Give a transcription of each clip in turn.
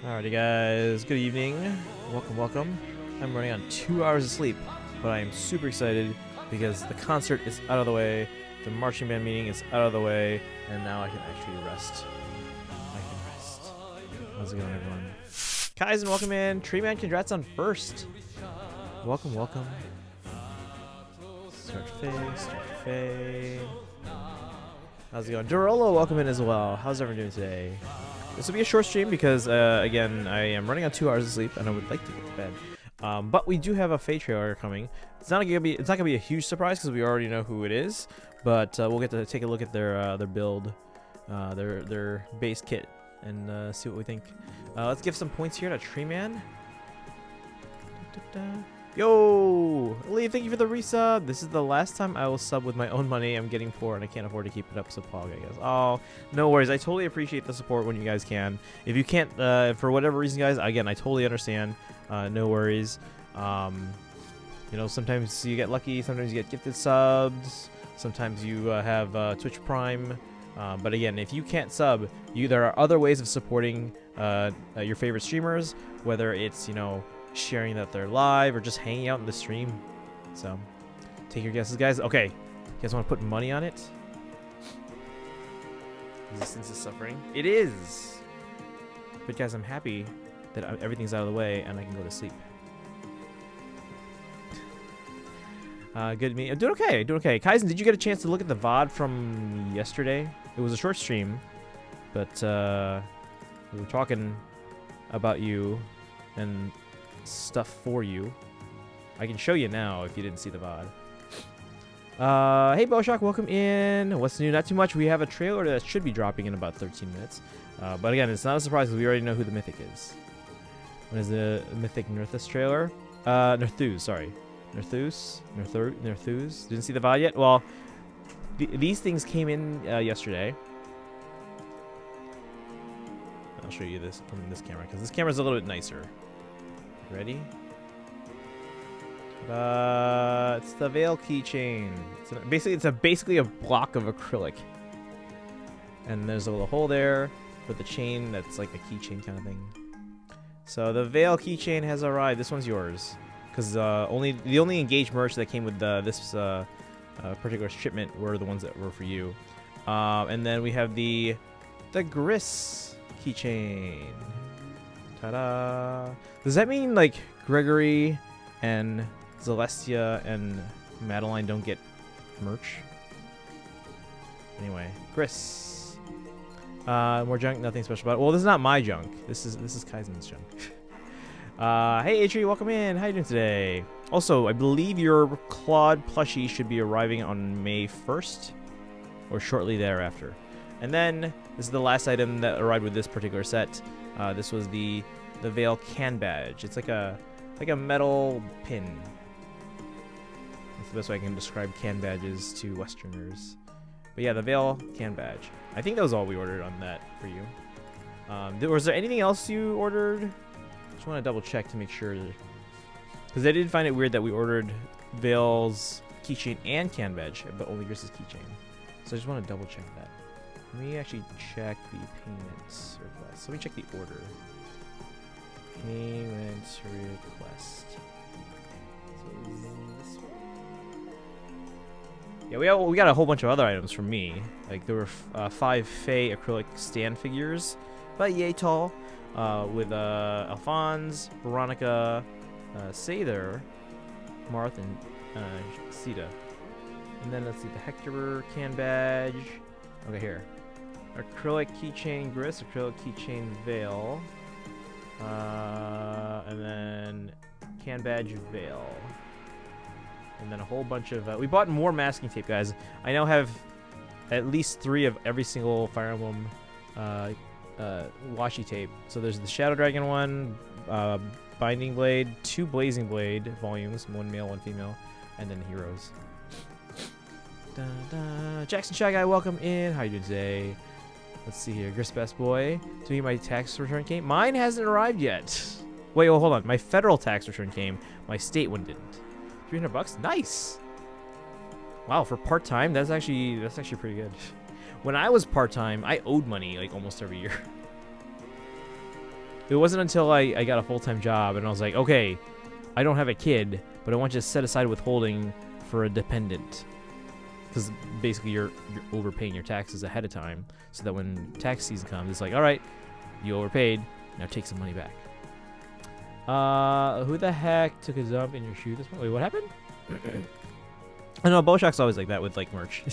Alrighty guys, good evening. Welcome. I'm running on 2 hours of sleep, but I am super excited because the concert is out of the way, the marching band meeting is out of the way, and now I can actually rest. How's it going, everyone? Kaizen, welcome in. Treeman, congrats on first. Welcome. Start Faye. How's it going? Dorolo, welcome in as well. How's everyone doing today? This will be a short stream because, again, I am running on 2 hours of sleep and I would like to get to bed. But we do have a Faye trailer coming. It's not gonna be a huge surprise because we already know who it is. But we'll get to take a look at their build, their base kit, and see what we think. Let's give some points here to Treeman. Yo, Lee, thank you for the resub. This is the last time I will sub with my own money. I'm getting poor and I can't afford to keep it up, so pog, I guess. Oh, no worries. I totally appreciate the support when you guys can. If you can't, for whatever reason, guys, again, I totally understand. No worries. You know, sometimes you get lucky. Sometimes you get gifted subs. Sometimes you have Twitch Prime. But again, if you can't sub, there are other ways of supporting your favorite streamers, whether it's, you know, sharing that they're live or just hanging out in the stream. So take your guesses, guys. Okay, you guys want to put money on it? Resistance is suffering. It is, but guys, I'm happy that everything's out of the way and I can go to sleep. Good to me. I'm doing okay. Kaizen, did you get a chance to look at the VOD from yesterday? It was a short stream, but we were talking about you and stuff for you. I can show you now if you didn't see the VOD. Hey Boshock, welcome in. What's new? Not too much. We have a trailer that should be dropping in about 13 minutes. But again, it's not a surprise because we already know who the Mythic is. What is the Mythic Nerþus trailer? Nerþus, sorry. Nerþus. Didn't see the VOD yet? Well, these things came in yesterday. I'll show you this from this camera because this camera's a little bit nicer. Ready? It's the Veil keychain. It's basically a block of acrylic, and there's a little hole there for the chain that's like a keychain kind of thing. So the Veil keychain has arrived. This one's yours because the only engaged merch that came with this particular shipment were the ones that were for you. And then we have the Gris keychain. Ta-da! Does that mean like Gregory and Celestia and Madeline don't get merch? Anyway, Gris. More junk, nothing special about it. Well, this is not my junk. This is Kaizen's junk. Hey Atri, welcome in. How you doing today? Also, I believe your Claude plushie should be arriving on May 1st or shortly thereafter. And then this is the last item that arrived with this particular set. This was the Veil can badge. It's like a metal pin. That's the best way I can describe can badges to Westerners. But yeah, the Veil can badge. I think that was all we ordered on that for you. Was there anything else you ordered? Just want to double check to make sure. Because I did find it weird that we ordered Veil's keychain and can badge, but only Gris's keychain. So I just want to double check that. Let me actually check the payments request. Let me check the order. Payment request. So is this one? Yeah, we got a whole bunch of other items from me. Like there were 5 Faye acrylic stand figures by Yatol, with Alphonse, Veronica, Sather, Marth, and Sita. And then let's see the Hector can badge. Okay, here. Acrylic keychain Gris, acrylic keychain Veil, and then can badge Veil, and then a whole bunch of. We bought more masking tape, guys. I now have at least 3 of every single Fire Emblem washi tape. So there's the Shadow Dragon one, Binding Blade, 2 Blazing Blade volumes, 1 male, 1 female, and then Heroes. Jackson Shy Guy, welcome in. How you doing today? Let's see here. Gris Best Boy. To me, my tax return came. Mine hasn't arrived yet. Wait, well, hold on. My federal tax return came. My state one didn't. $300? Nice. Wow, for part-time, that's actually pretty good. When I was part-time, I owed money like almost every year. it wasn't until I got a full-time job and I was like, okay, I don't have a kid, but I want you to set aside withholding for a dependent. Because basically you're overpaying your taxes ahead of time, so that when tax season comes, it's like, all right, you overpaid, now take some money back. Who the heck took a dump in your shoe this morning? Wait, what happened? I know Bowshock's always like that with like merch.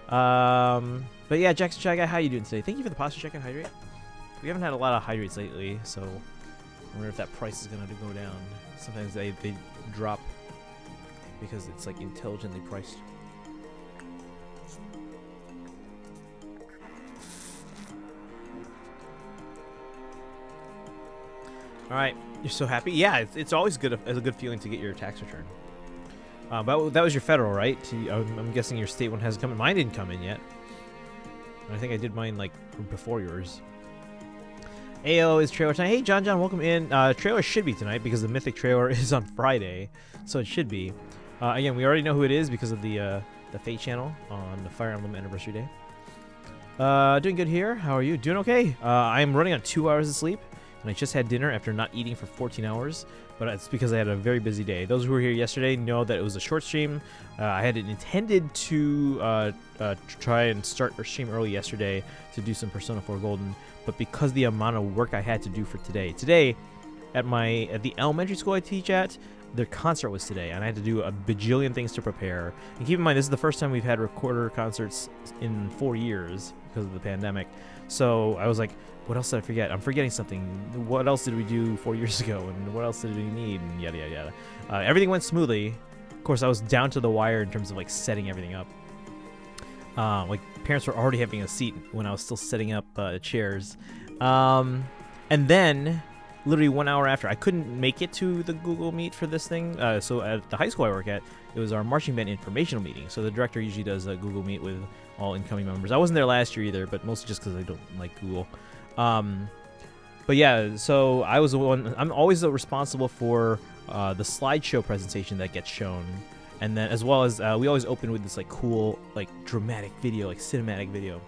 But yeah, Jackson Shy Guy, how you doing today? Thank you for the posture check and hydrate. We haven't had a lot of hydrates lately, so I wonder if that price is gonna go down. Sometimes they drop because it's like intelligently priced. All right, you're so happy. Yeah, it's always good. It's a good feeling to get your tax return. But that was your federal, right? I'm guessing your state one hasn't come in. Mine didn't come in yet. I think I did mine like before yours. AO is trailer tonight. Hey, John, welcome in. Trailer should be tonight because the Mythic trailer is on Friday, so it should be. Again, we already know who it is because of the Fate channel on the Fire Emblem Anniversary Day. Doing good here. How are you? Doing okay. I'm running on 2 hours of sleep. And I just had dinner after not eating for 14 hours, but it's because I had a very busy day. Those who were here yesterday know that it was a short stream. I had intended to try and start our stream early yesterday to do some Persona 4 Golden, but because the amount of work I had to do for today at the elementary school I teach at, their concert was today, and I had to do a bajillion things to prepare. And keep in mind, this is the first time we've had recorder concerts in 4 years because of the pandemic. So I was like, what else did I forget? I'm forgetting something. What else did we do 4 years ago? And what else did we need? And yada, yada, yada. Everything went smoothly. Of course, I was down to the wire in terms of like setting everything up. Like parents were already having a seat when I was still setting up chairs. And then literally 1 hour after, I couldn't make it to the Google Meet for this thing. So at the high school I work at, it was our marching band informational meeting. So the director usually does a Google Meet with all incoming members. I wasn't there last year either, but mostly just because I don't like Google. But yeah, so I was the one. I'm always responsible for the slideshow presentation that gets shown, and then as well as we always open with this like cool like dramatic video, like cinematic video.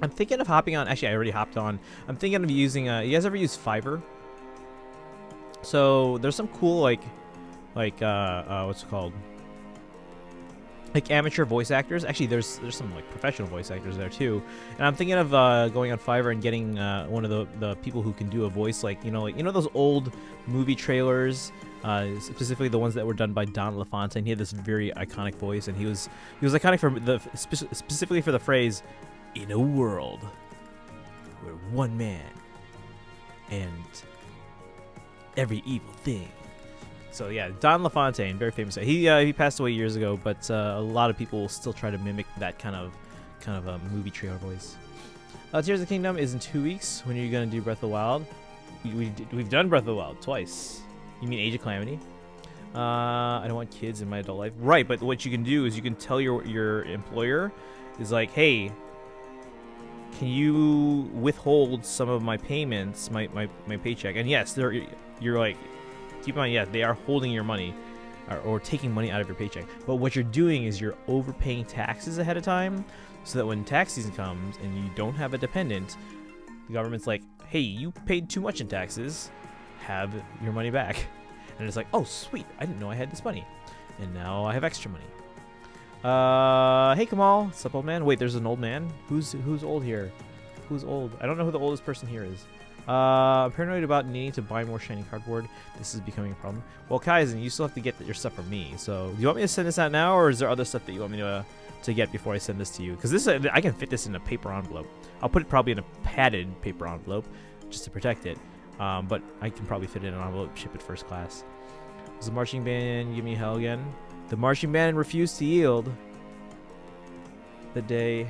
I'm thinking of hopping on. Actually, I already hopped on. I'm thinking of using. You guys ever use Fiverr? So there's some cool like what's it called? Like amateur voice actors. Actually, there's some like professional voice actors there too. And I'm thinking of going on Fiverr and getting one of the people who can do a voice like you know those old movie trailers, specifically the ones that were done by Don LaFontaine. He had this very iconic voice, and he was iconic for specifically for the phrase, "In a world where one man and every evil thing." So yeah, Don LaFontaine, very famous. He passed away years ago, but a lot of people still try to mimic that kind of a movie trailer voice. Tears of the Kingdom is in 2 weeks. When are you gonna do Breath of the Wild? We've done Breath of the Wild twice. You mean Age of Calamity? I don't want kids in my adult life. Right, but what you can do is you can tell your employer is like, hey, can you withhold some of my payments, my paycheck? And yes, you're like. Keep in mind, yeah, they are holding your money or taking money out of your paycheck. But what you're doing is you're overpaying taxes ahead of time so that when tax season comes and you don't have a dependent, the government's like, hey, you paid too much in taxes, have your money back. And it's like, oh, sweet, I didn't know I had this money. And now I have extra money. Hey, Kamal. What's up, old man? Wait, there's an old man? Who's old here? Who's old? I don't know who the oldest person here is. I'm paranoid about needing to buy more shiny cardboard. This is becoming a problem. Well, Kaizen, you still have to get your stuff from me. So, do you want me to send this out now, or is there other stuff that you want me to get before I send this to you? Because this, I can fit this in a paper envelope. I'll put it probably in a padded paper envelope just to protect it. But I can probably fit it in an envelope, ship it first class. Does the marching band give me hell again? The marching band refused to yield the day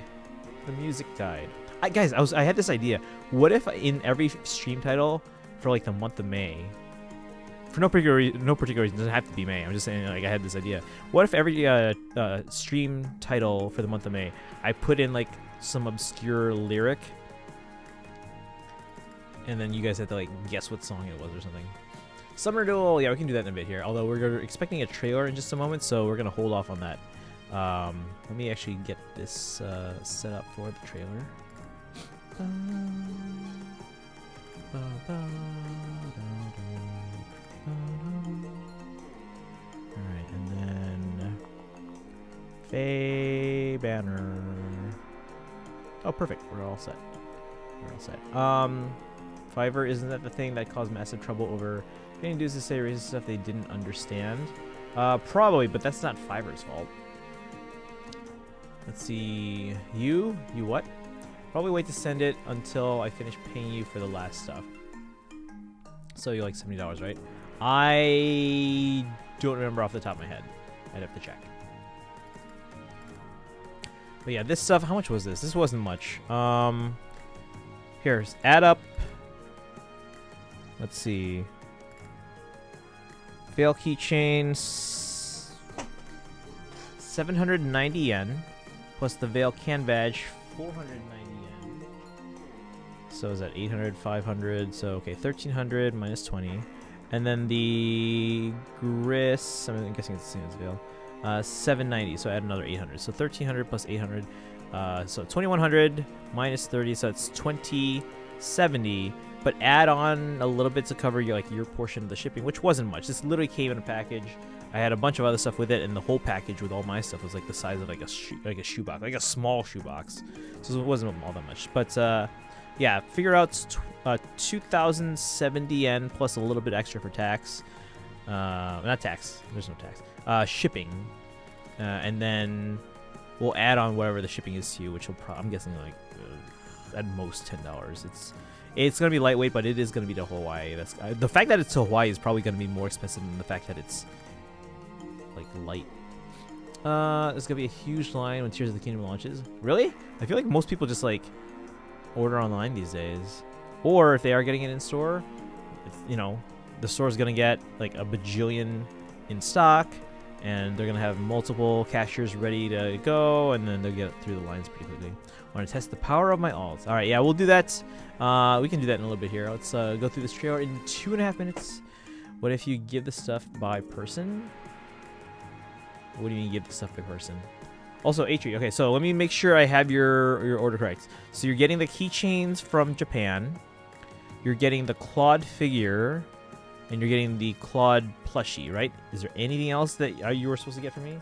the music died. Guys, I had this idea. What if in every stream title for like the month of May, for no particular reason, it doesn't have to be May. I'm just saying, like, I had this idea. What if every stream title for the month of May, I put in like some obscure lyric, and then you guys had to like guess what song it was or something. Summer Duel, yeah, we can do that in a bit here. Although we're expecting a trailer in just a moment, so we're gonna hold off on that. Let me actually get this set up for the trailer. Alright, and then Faye banner. Oh, perfect. We're all set. We're all set. Fiverr, isn't that the thing that caused massive trouble over getting dudes to say racist stuff they didn't understand? Probably, but that's not Fiverr's fault. Let's see. You what? Probably wait to send it until I finish paying you for the last stuff. So you're like $70, right? I don't remember off the top of my head. I'd have to check. But yeah, this stuff, how much was this? This wasn't much. Here's add up. Let's see. Veil keychain, 790 yen. Plus the Veil can badge, 490 yen. So is that 800, 500? So, okay, 1300 minus 20. And then the Gris, I'm guessing it's the same as Veil. 790, so add another 800. So 1300 plus 800. So 2100 minus 30, so it's 2070. But add on a little bit to cover your portion of the shipping, which wasn't much. This literally came in a package. I had a bunch of other stuff with it, and the whole package with all my stuff was like the size of like a shoebox, like a small shoebox. So it wasn't all that much. But yeah, figure out 2,070 yen plus a little bit extra for tax. Not tax. There's no tax. Shipping, and then we'll add on whatever the shipping is to you, which will I'm guessing like at most $10. It's gonna be lightweight, but it is gonna be to Hawaii. That's the fact that it's to Hawaii is probably gonna be more expensive than the fact that it's like light. There's gonna be a huge line when Tears of the Kingdom launches. Really? I feel like most people just like order online these days, or if they are getting it in store, you know, the store's gonna get like a bajillion in stock, and they're gonna have multiple cashiers ready to go, and then they'll get through the lines pretty quickly. I want to test the power of my alts. All right, yeah, we'll do that. We can do that in a little bit here. Let's go through this trailer in 2.5 minutes. What if you give the stuff by person? What do you mean give the stuff by person? Also, Atri. Okay, so let me make sure I have your order correct. So you're getting the keychains from Japan. You're getting the Claude figure. And you're getting the Claude plushie, right? Is there anything else that you were supposed to get for me?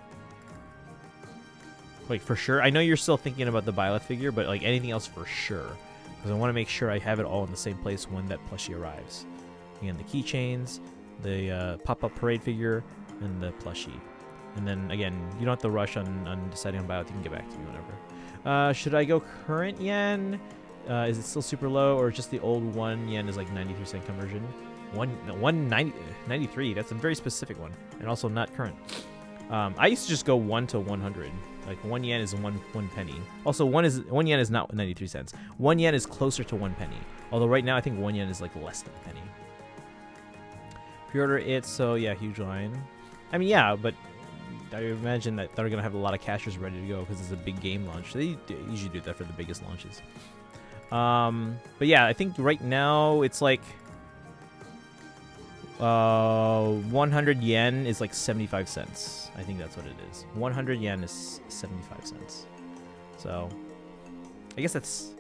Like, for sure? I know you're still thinking about the Byleth figure, but, like, anything else for sure. Because I want to make sure I have it all in the same place when that plushie arrives. Again, the keychains, the pop-up parade figure, and the plushie. And then, again, you don't have to rush on deciding on Byleth. You can get back to me whenever. Should I go current yen? Is it still super low, or just the old 1 yen is, like, 93-cent conversion? 193. That's a very specific one, and also not current. I used to just go 1 to 100. Like 1 yen is one penny. Also, 1 yen is not 93 cents. 1 yen is closer to 1 penny. Although right now I think 1 yen is like less than a penny. Pre-order it, so yeah, huge line. I mean, yeah, but I imagine that they're gonna have a lot of cashers ready to go because it's a big game launch. They usually do that for the biggest launches. But yeah, I think right now it's like 100 yen is like 75 cents. I think that's what it is. 100 yen is 75 cents. So I guess that's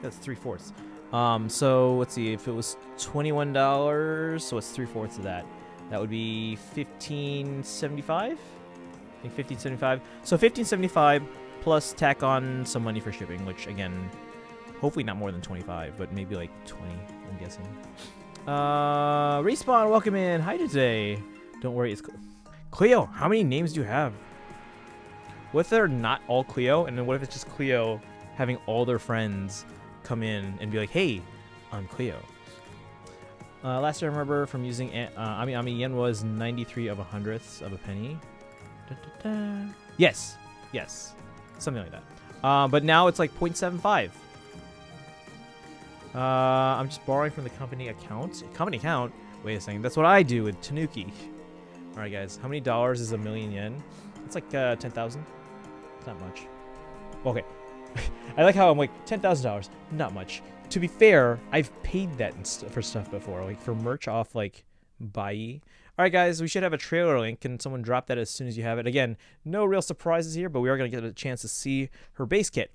3/4. So let's see, if it was $21, so it's 3/4 of that. That would be $15.75. I think $15.75. So $15.75 plus tack on some money for shipping, which again, hopefully not more than 25, but maybe like 20, I'm guessing. Respawn, welcome in. Hi today. Don't worry, it's Cleo. How many names do you have? What if they're not all Cleo, and then what if it's just Cleo having all their friends come in and be like, hey, I'm Cleo. Last I remember from using Ami yen was 93 of a hundredths of a penny. Da, da, da. Yes, something like that. But now it's like 0.75. I'm just borrowing from the company account. Company account? Wait a second. That's what I do with Tanuki. All right, guys. How many dollars is 1,000,000 yen? It's like 10,000. It's not much. Okay. I like how I'm like $10,000. Not much. To be fair, I've paid that for stuff before, like for merch off like Bai. All right, guys. We should have a trailer link. Can someone drop that as soon as you have it? Again, no real surprises here, but we are gonna get a chance to see her base kit,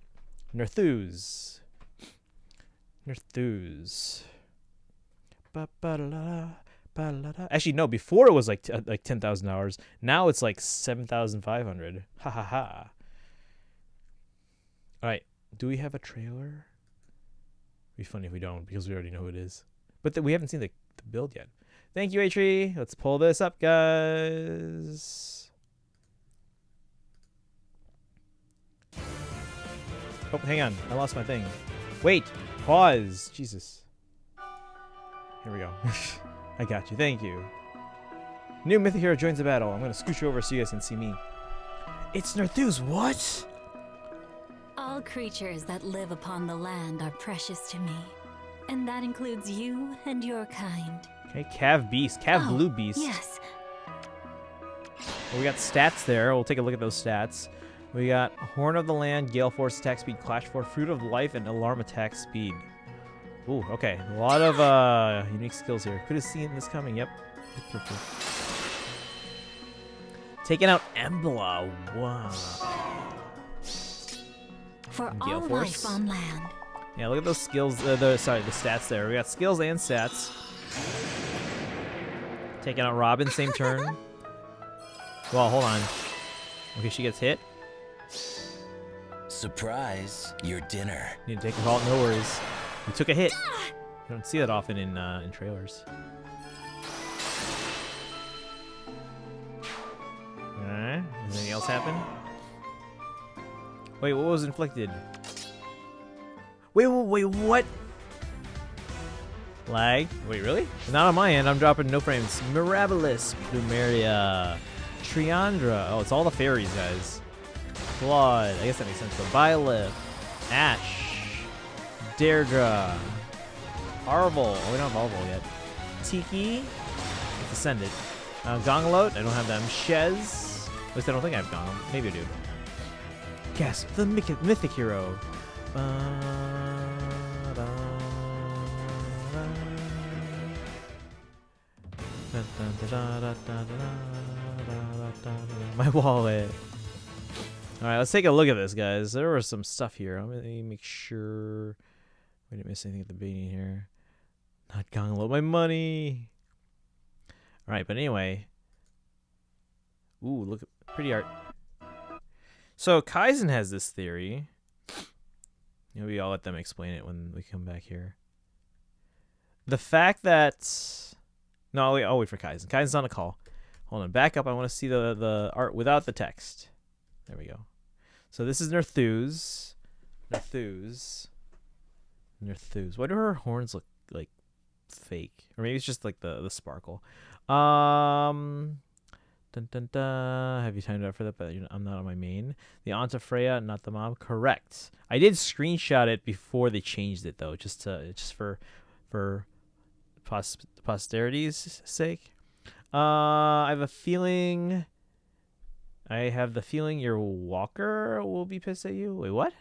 Nerþus. Actually, no. Before it was like $10,000. Now it's like 7,500. Ha ha ha. All right. Do we have a trailer? It'd be funny if we don't, because we already know who it is. But we haven't seen the build yet. Thank you, Atri. Let's pull this up, guys. Oh, hang on. I lost my thing. Wait. Pause. Jesus. Here we go. I got you. Thank you. New Mythic hero joins the battle. I'm going to scooch you over so you guys can see me. It's Nerþus. What? All creatures that live upon the land are precious to me. And that includes you and your kind. Okay, Cav Beast. Cav Blue Beast. Yes. Well, we got stats there. We'll take a look at those stats. We got Horn of the Land, Gale Force attack speed, Clash Force, Fruit of Life, and Alarm attack speed. Ooh, okay. A lot of unique skills here. Could have seen this coming. Yep. Taking out Emblem. Wow. For Gale all Force. life on land. Yeah, look at those skills. The stats there. We got skills and stats. Taking out Robin, same turn. Well, hold on. Okay, she gets hit. Surprise, your dinner. Need to take a call. No worries. You took a hit. You don't see that often in trailers. Alright. Does anything else happen? Wait, what was inflicted? Wait, what? Lag? Wait, really? Not on my end. I'm dropping no frames. Mirabilis, Plumeria, Triandra. Oh, it's all the fairies, guys. Claude. I guess that makes sense. But Byleth, Ash, Deirdre, Arvel. Oh, we don't have Arvel yet. Tiki. Let's ascend it. Gongalot. I don't have them. Shez. At least I don't think I have Gongalot. Maybe I do. Gasp. The mythic hero. My wallet. Alright, let's take a look at this, guys. There was some stuff here. I'm gonna make sure we didn't miss anything at the beginning here. Not gonna load my money. Alright, but anyway. Ooh, look, pretty art. So Kaizen has this theory. Maybe I'll let them explain it when we come back here. The fact that... No, I'll wait for Kaizen. Kaizen's on a call. Hold on, back up. I want to see the art without the text. There we go. So this is Nerþus. Nerþus. Why do her horns look like fake? Or maybe it's just like the sparkle. Dun, dun, dun. Have you timed out for that? But I'm not on my main. The Aunt of Freya, not the mom. Correct. I did screenshot it before they changed it though, just for posterity's sake. I have the feeling your walker will be pissed at you. Wait, what?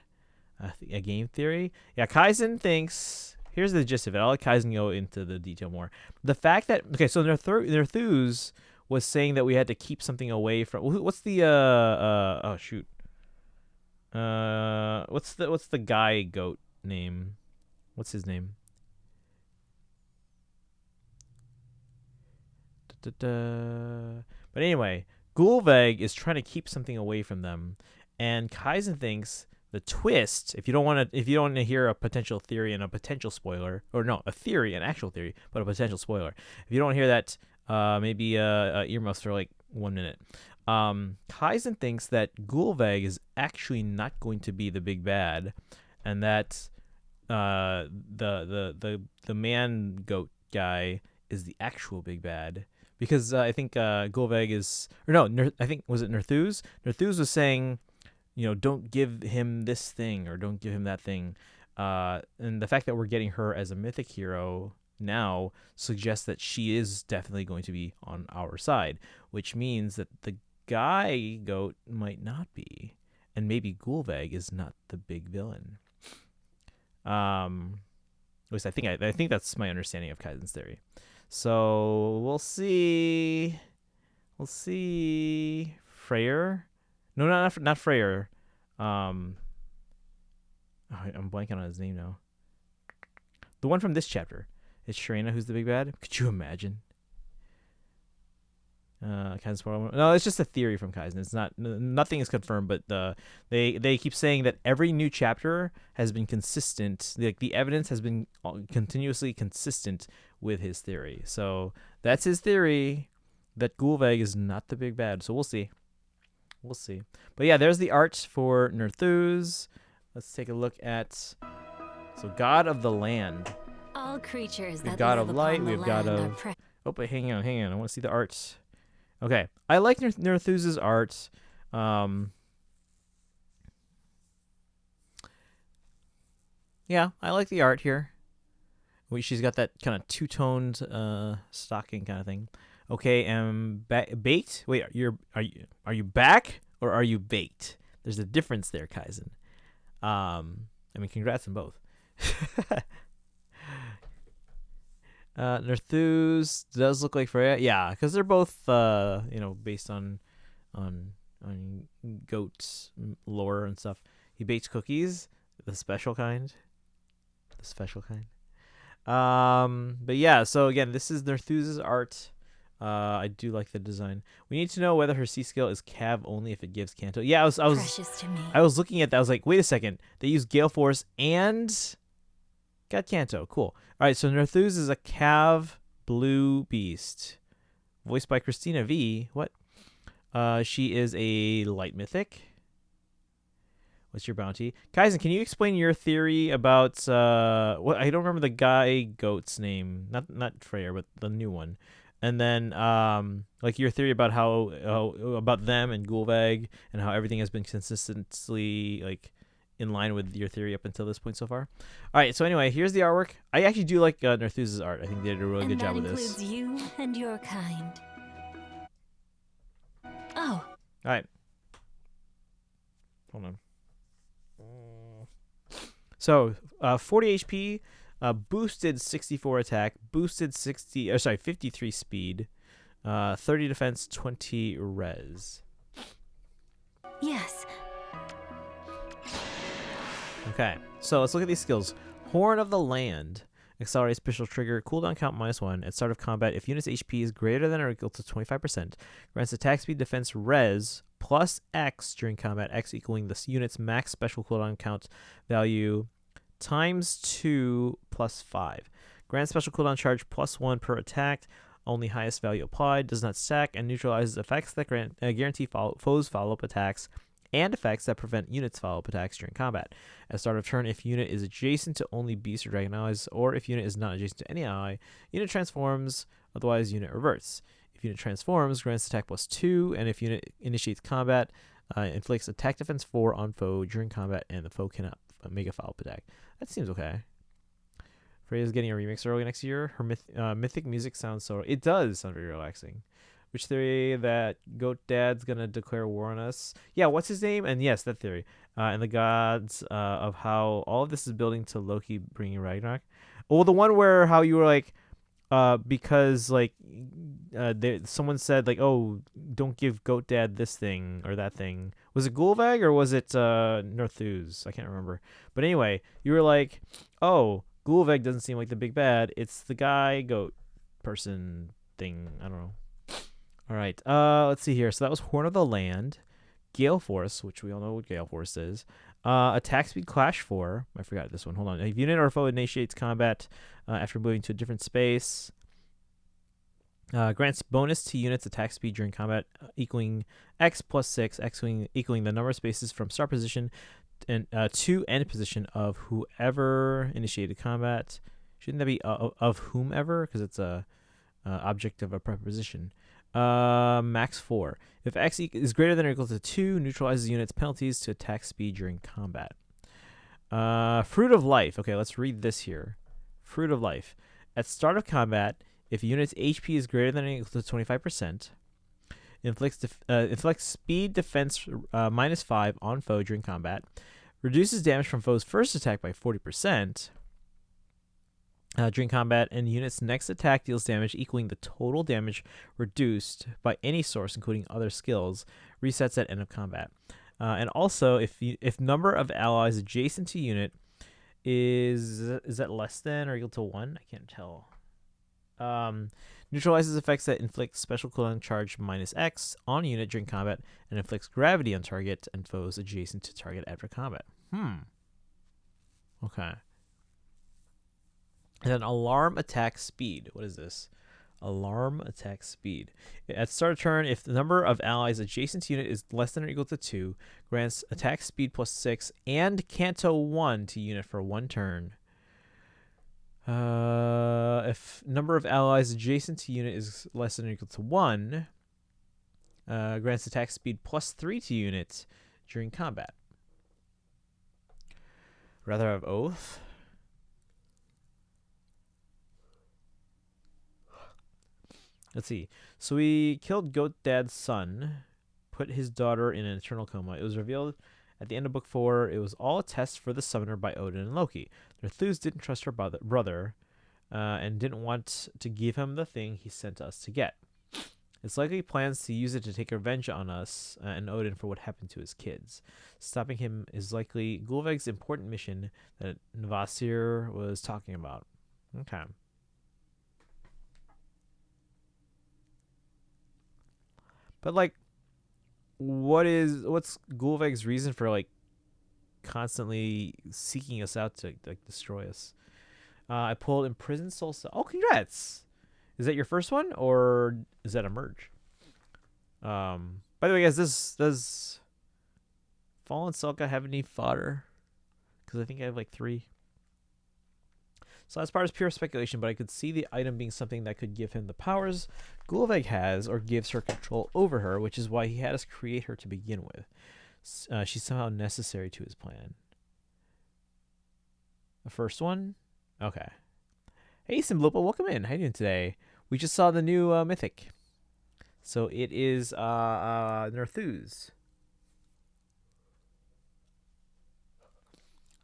A game theory? Yeah, Kaizen thinks. Here's the gist of it. I'll let Kaizen go into the detail more. The fact that so Nerþus was saying that we had to keep something away from. What's the oh shoot. What's the guy goat name? What's his name? But anyway, Gulveg is trying to keep something away from them, and Kaizen thinks the twist. If you don't want to hear a potential theory and a potential spoiler, or no, a theory, an actual theory, but a potential spoiler. If you don't hear that, maybe earmuffs for like 1 minute. Kaizen thinks that Gulveg is actually not going to be the big bad, and that the man goat guy is the actual big bad. Because I think Gulveg is, or no, I think, was it Nerþus? Nerþus was saying, don't give him this thing or don't give him that thing. And the fact that we're getting her as a mythic hero now suggests that she is definitely going to be on our side, which means that the guy goat might not be, and maybe Gulveg is not the big villain. At least I think that's my understanding of Kaizen's theory. So we'll see. Freyr? No, not Freyr. I'm blanking on his name now. The one from this chapter. it's Shrena who's the big bad. Could you imagine? No, it's just a theory from Kaizen. It's not. Nothing is confirmed, but they keep saying that every new chapter has been consistent. Like the evidence has been continuously consistent with his theory. So that's his theory that Gulveg is not the big bad. So we'll see. We'll see. But yeah, there's the art for Nerþus. Let's take a look at. So God of the Land. All creatures We've that God live of Light. upon the We've God land are of. Oh, but hang on. I want to see the art. Okay, I like Nerthus's art. Yeah, I like the art here. She's got that kind of two-toned stocking kind of thing. Okay, baked. Wait, are you back or are you baked? There's a difference there, Kaizen. I mean, congrats on both. Nerthus does look like Freya. Yeah, because they're both based on goat lore and stuff. He bakes cookies, the special kind. But yeah, so again, this is Nerthus's art. I do like the design. We need to know whether her C skill is Cav only if it gives Canto. Yeah, I was looking at that. I was like, wait a second. They use Gale Force and got Canto. Cool. All right, so Nerthus is a Cav blue beast, voiced by Christina V. What? She is a light mythic. What's your bounty? Kaizen, can you explain your theory about what? I don't remember the guy goat's name. Not Freyr, but the new one. And then like your theory about how about them and Gulveg and how everything has been consistently like in line with your theory up until this point so far. All right, so anyway, here's the artwork. I actually do like Nerthus's art. I think they did a really good job with this. And that includes you and your kind. Oh. All right. Hold on. So 40 HP, boosted 64 attack, boosted 53 speed, 30 defense, 20 res. Yes. Okay, so let's look at these skills. Horn of the Land. Accelerate special trigger. Cooldown count -1. At start of combat, if unit's HP is greater than or equal to 25%, grants attack speed, defense, res, plus X during combat, X equaling the unit's max special cooldown count value times 2 plus 5. Grants special cooldown charge +1 per attack. Only highest value applied. Does not stack and neutralizes effects that guarantee foes follow-up attacks and effects that prevent units follow-up attacks during combat. At start of turn, if unit is adjacent to only beast or dragon allies, or if unit is not adjacent to any ally, unit transforms, otherwise unit reverts. If unit transforms, grants attack +2, and if unit initiates combat, inflicts attack defense 4 on foe during combat, and the foe cannot make a follow-up attack. That seems okay. Freya's getting a remix early next year. Her mythic music sounds so... It does sound very relaxing. Which theory that Goat Dad's gonna declare war on us? Yeah, what's his name? And yes, that theory. And the gods of how all of this is building to Loki bringing Ragnarok. Oh, the one where how you were like, because like, someone said like, oh, don't give Goat Dad this thing or that thing. Was it Gulveg or was it Nerthus? I can't remember. But anyway, you were like, oh, Gulveg doesn't seem like the big bad. It's the guy goat person thing. I don't know. All right, let's see here. So that was Horn of the Land, Gale Force, which we all know what Gale Force is. Attack speed Clash 4. I forgot this one. Hold on. If unit or foe initiates combat after moving to a different space, grants bonus to units attack speed during combat equaling X plus 6, X equaling the number of spaces from start position and to end position of whoever initiated combat. Shouldn't that be of whomever? Because it's a object of a preposition. Max 4. If X is greater than or equal to 2, neutralizes units' penalties to attack speed during combat. Fruit of Life. Okay, let's read this here. Fruit of Life. At start of combat, if unit's HP is greater than or equal to 25%, inflicts speed defense -5 on foe during combat, reduces damage from foe's first attack by 40%, during combat, and the unit's next attack deals damage equaling the total damage reduced by any source, including other skills, resets at end of combat. And also, if number of allies adjacent to unit is that less than or equal to 1? I can't tell. Neutralizes effects that inflict special cooldown charge -X on unit during combat and inflicts gravity on target and foes adjacent to target after combat. Okay. And then alarm attack speed. What is this? Alarm attack speed. At start of turn, if the number of allies adjacent to unit is less than or equal to 2, grants attack speed +6 and Canto 1 to unit for 1 turn. If number of allies adjacent to unit is less than or equal to 1, grants attack speed +3 to unit during combat. Rather have Oath. Let's see. So we killed Goat Dad's son, put his daughter in an eternal coma. It was revealed at the end of Book 4 it was all a test for the summoner by Odin and Loki. Nerthus didn't trust her brother and didn't want to give him the thing he sent us to get. It's likely he plans to use it to take revenge on us and Odin for what happened to his kids. Stopping him is likely Gulveg's important mission that Navasir was talking about. Okay. But like, what's Gulveg's reason for like constantly seeking us out to like destroy us? I pulled Imprisoned Soul. Oh, congrats! Is that your first one or is that a merge? By the way, guys, does Fallen Selka have any fodder? Because I think I have like 3. So as part is pure speculation, but I could see the item being something that could give him the powers Gulveg has or gives her control over her, which is why he had us create her to begin with. She's somehow necessary to his plan. The first one? Okay. Hey, Simblopa, welcome in. How you doing today? We just saw the new Mythic. So it is Nerthus.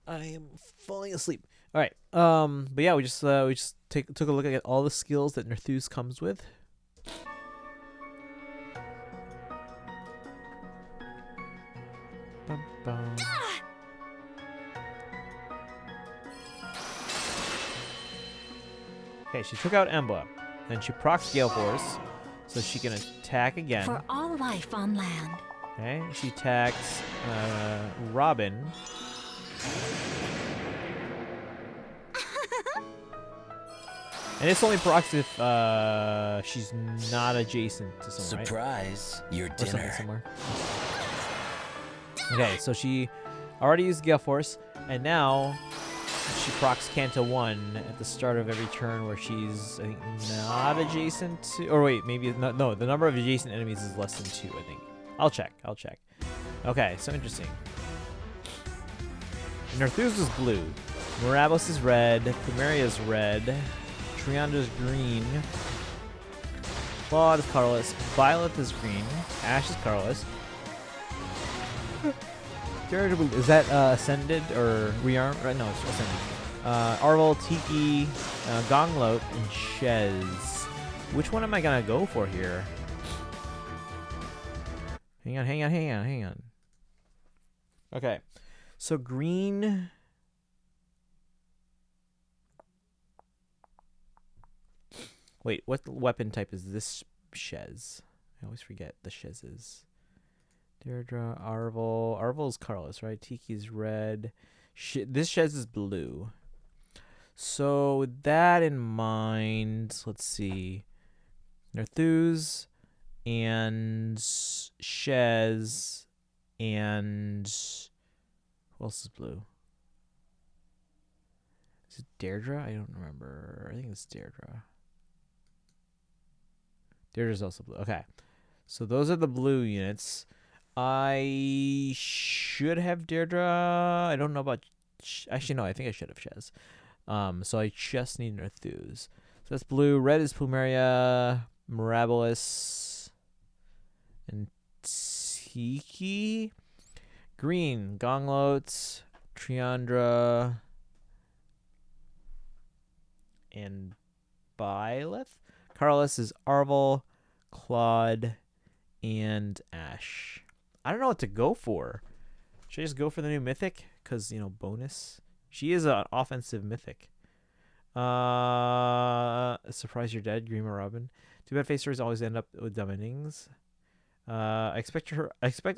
I am falling asleep. All right. But yeah, we just took a look at all the skills that Nerthus comes with. Bum, bum. Okay, she took out Emblem. Then she procs Gale Force, so she can attack again. For all life on land. Okay, she attacks Robin. And this only procs if she's not adjacent to someone, Surprise, right? your Or something dinner. somewhere. Okay, so she already used Gale Force, and now she procs Canto 1 at the start of every turn where she's, I think, not adjacent to... Or wait, maybe... No, the number of adjacent enemies is less than 2, I think. I'll check. Okay, so interesting. Nerthus is blue. Mirabos is red. Plumeria is red. Triandra's green. Claude is colorless. Violet is green. Ash is colorless. Is that Ascended or Rearmed? Right, no, it's Ascended. Arvel, Tiki, Gonglot, and Shez. Which one am I gonna go for here? Hang on. Okay, so green. Wait, what weapon type is this Shez? I always forget the Shez's. Deirdre, Arvel. Arvel's colorless, right? Tiki's red. This Shez is blue. So with that in mind, let's see. Nerthus and Shez and who else is blue? Is it Deirdre? I don't remember. I think it's Deirdre. Deirdre's also blue. Okay. So those are the blue units. I should have Deirdre. I don't know about... Actually, no. I think I should have Shez. So I just need Nerthus. So that's blue. Red is Plumeria, Mirabilis, and Tiki. Green, Gonglot, Triandra, and Byleth. Carlos is Arvel, Claude, and Ash. I don't know what to go for. Should I just go for the new Mythic? Because, bonus. She is an offensive Mythic. Surprise you're dead, Grima Robin. Too bad face stories always end up with dumb endings. I expect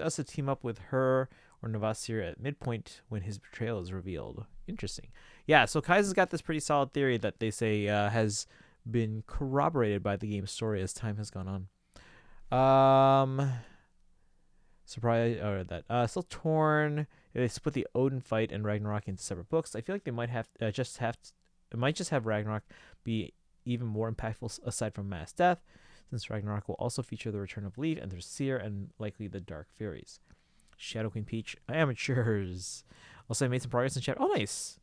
us to team up with her or Navasir at midpoint when his betrayal is revealed. Interesting. Yeah, so Kaizen's got this pretty solid theory that they say has been corroborated by the game's story as time has gone on. Surprise or that still torn. They split the Odin fight and Ragnarok into separate books. I feel like they might have it might just have Ragnarok be even more impactful aside from mass death, since Ragnarok will also feature the return of Leaf and their Seer and likely the Dark Furies. Shadow Queen Peach, amateurs. Also, I made some progress in chat. Oh, nice.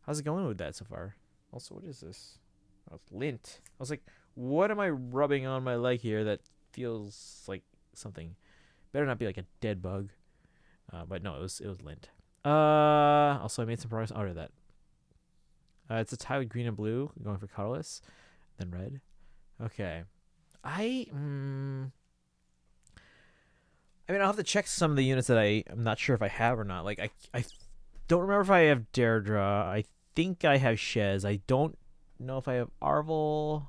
How's it going with that so far? Also, what is this? Oh, it's lint. I was like, what am I rubbing on my leg here that feels like something? Better not be like a dead bug. But no, it was lint. Also, I made some progress out of that. It's a tie with green and blue, going for colorless, then red. Okay. I mean, I'll have to check some of the units that I'm not sure if I have or not. Like, I don't remember if I have Deirdre. I think I have Shez. I don't know if I have Arvel.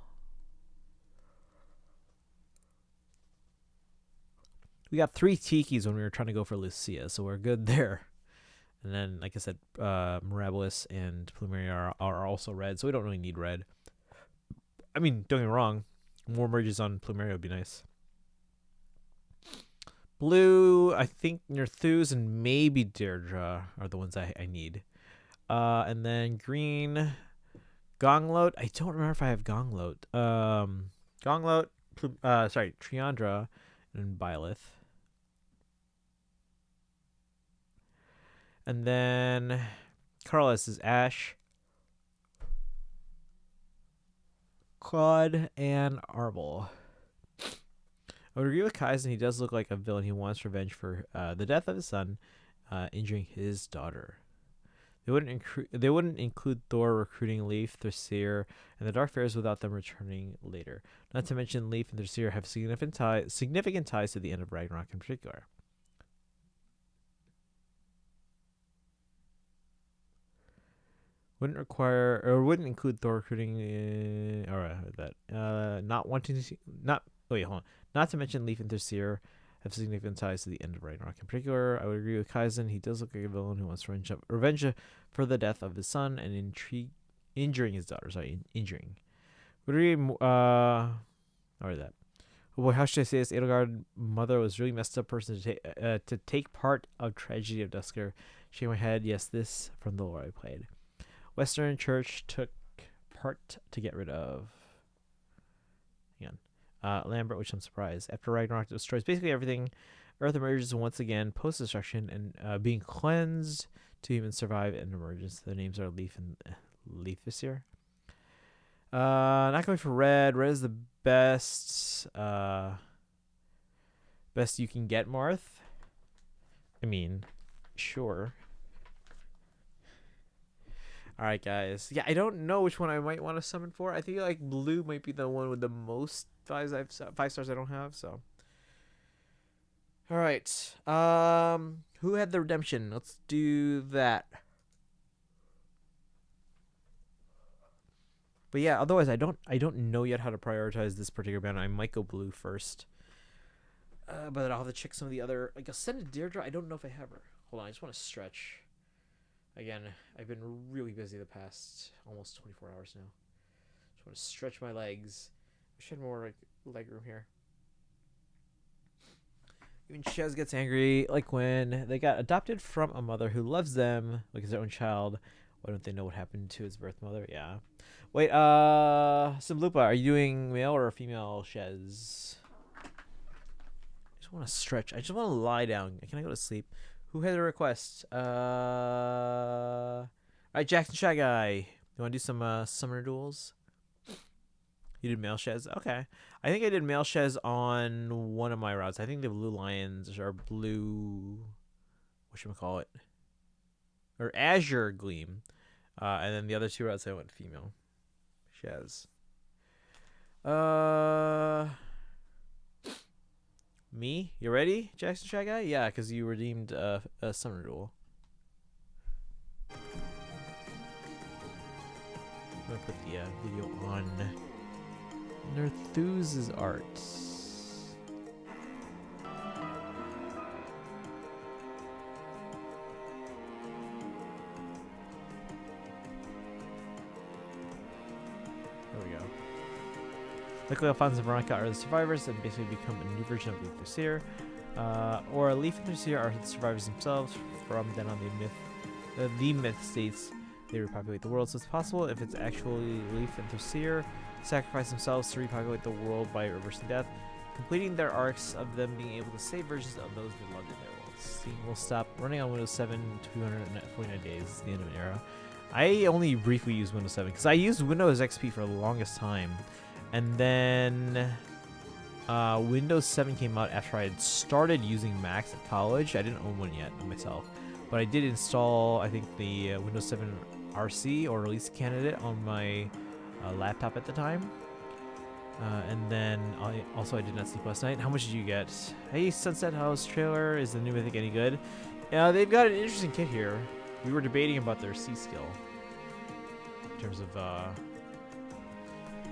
We got 3 Tikis when we were trying to go for Lucia, so we're good there. And then, like I said, Mirabilis and Plumeria are also red, so we don't really need red. I mean, don't get me wrong. More merges on Plumeria would be nice. Blue, I think Nerthus and maybe Deirdre are the ones I need. And then green, Gonglot. I don't remember if I have Gonglot. Gonglot, Triandra, and Byleth. And then Carlos is Ash, Claude, and Arvel. I would agree with Kaizen. He does look like a villain. He wants revenge for the death of his son, injuring his daughter. They wouldn't include Thor recruiting Leif, Thraseer, and the Dark Fairies without them returning later. Not to mention Leif and Thraseer have significant ties to the end of Ragnarok in particular. Wouldn't include Thor recruiting not to mention Leif and Thraseer have significant ties to the end of Ragnarok in particular. I would agree with Kaizen. He does look like a villain who wants revenge for the death of his son and injuring his daughter. Injuring. Would agree or that. Oh boy, how should I say this? Edelgard mother was really messed up person to take part of Tragedy of Dusker. Shaking my head, yes, this from the lore I played. Western Church took part to get rid of. Hang on. Lambert, which I'm surprised. After Ragnarok destroys basically everything, Earth emerges once again post-destruction and being cleansed to even survive an emergence. Their names are Leaf and Leaf this year. Not going for red. Red is the best. Best you can get, Marth. I mean, sure. Alright, guys. Yeah, I don't know which one I might want to summon for. I think like blue might be the one with the most 5 stars I don't have, so. Alright. Who had the redemption? Let's do that. But yeah, otherwise I don't know yet how to prioritize this particular banner. I might go blue first. But I'll have to check some of the other, like Ascended Deirdre. I don't know if I have her. Hold on, I just want to stretch. Again, I've been really busy the past almost 24 hours now. Just want to stretch my legs. I should have more like leg room here. Even Shez gets angry, like when they got adopted from a mother who loves them like his own child. Why don't they know what happened to his birth mother? Yeah. Wait, Simlupa, are you doing male or female Shez? I just want to stretch. I just want to lie down. Can I go to sleep? Who had a request? Alright, Jackson Shy Guy. You want to do some summoner duels? You did male Shez? Okay. I think I did male Shez on one of my routes. I think the Blue Lions are blue. Whatchamacallit? Or Azure Gleam. And then the other 2 routes I went female Shez. Me? You ready, Jackson Shy Guy? Yeah, because you redeemed a summoner duel. I'm gonna put the video on Nerþus's art. There we go. Luckily, Alphonse and Veronica are the survivors and basically become a new version of the Nerþus. Or Leaf and Nerþus are the survivors themselves. From then on, the myth states they repopulate the world. So it's possible if it's actually Leaf and Nerþus sacrifice themselves to repopulate the world by reversing death, completing their arcs of them being able to save versions of those they loved in their worlds. Steam will stop running on Windows 7 249 days. It's the end of an era. I only briefly used Windows 7 because I used Windows XP for the longest time. And then Windows 7 came out after I had started using Macs at college. I didn't own one yet myself, but I did install, I think, the Windows 7 RC or release candidate on my laptop at the time. And then I did not sleep last night. How much did you get? Hey, Sunset House trailer. Is the new Mythic any good? Yeah, they've got an interesting kit here. We were debating about their C skill in terms of,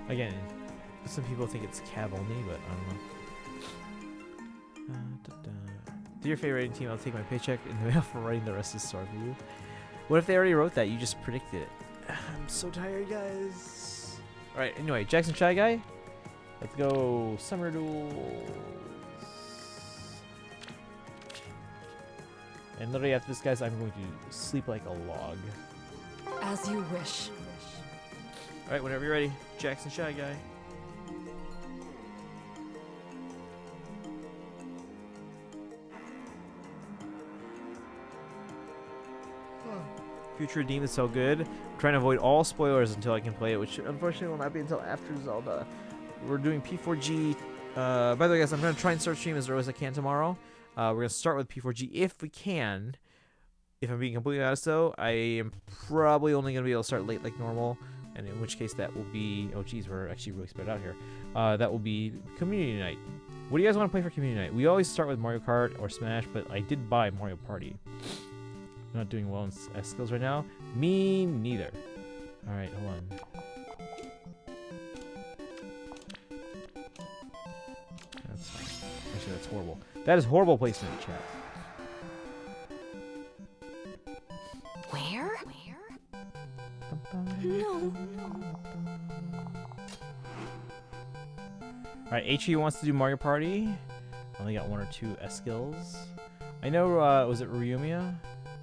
again, some people think it's Cav only, but I don't know. Do your favorite rating team, I'll take my paycheck in the mail for writing the rest of the story for you. What if they already wrote that? You just predicted it. I'm so tired, guys. Alright, anyway, Jackson Shy Guy. Let's go Summer Duels. And literally after this, guys, I'm going to sleep like a log. As you wish. Alright, whenever you're ready, Jackson Shy Guy. Future Redeem is so good. I'm trying to avoid all spoilers until I can play it, which unfortunately will not be until after Zelda. We're doing P4G. By the way, guys, I'm going to try and start stream as early as I can tomorrow. We're going to start with P4G if we can. If I'm being completely honest, though, I am probably only going to be able to start late like normal. And in which case that will be... Oh, geez, we're actually really spread out here. That will be Community Night. What do you guys want to play for Community Night? We always start with Mario Kart or Smash, but I did buy Mario Party. I'm not doing well in skills right now. Me neither. Alright, hold on. That's fine. Actually, that's horrible. That is horrible placement, chat. Where? No. Alright, HE wants to do Mario Party. Only got 1 or 2 skills. I know, was it Ryumia?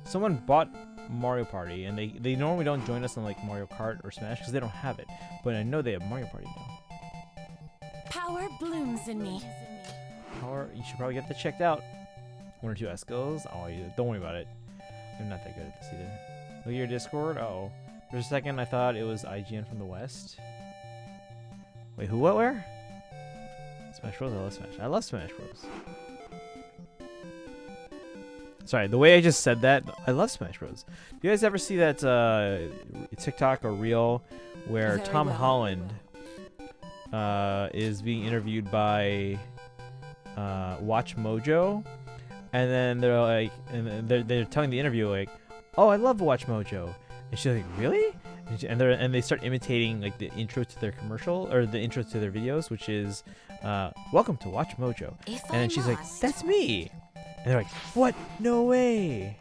Someone bought Mario Party, and they normally don't join us on like Mario Kart or Smash because they don't have it. But I know they have Mario Party now. Power blooms in me. Power, you should probably get that checked out. 1 or 2 skills. Oh, don't worry about it. I'm not that good at this either. Look at your Discord. Uh-oh. For a second, I thought it was IGN from the West. Wait, who, what, where? Smash Bros. I love Smash. I love Smash Bros. Sorry, the way I just said that, I love Smash Bros. Do you guys ever see that TikTok or Reel where Tom Holland is being interviewed by Watch Mojo, and then they're like, and they're telling the interviewer like, "Oh, I love Watch Mojo," and she's like, "Really?" And they start imitating like the intro to their commercial or the intro to their videos, which is "Welcome to Watch Mojo," and then she's like, "That's me." And they're like, "What? No way!"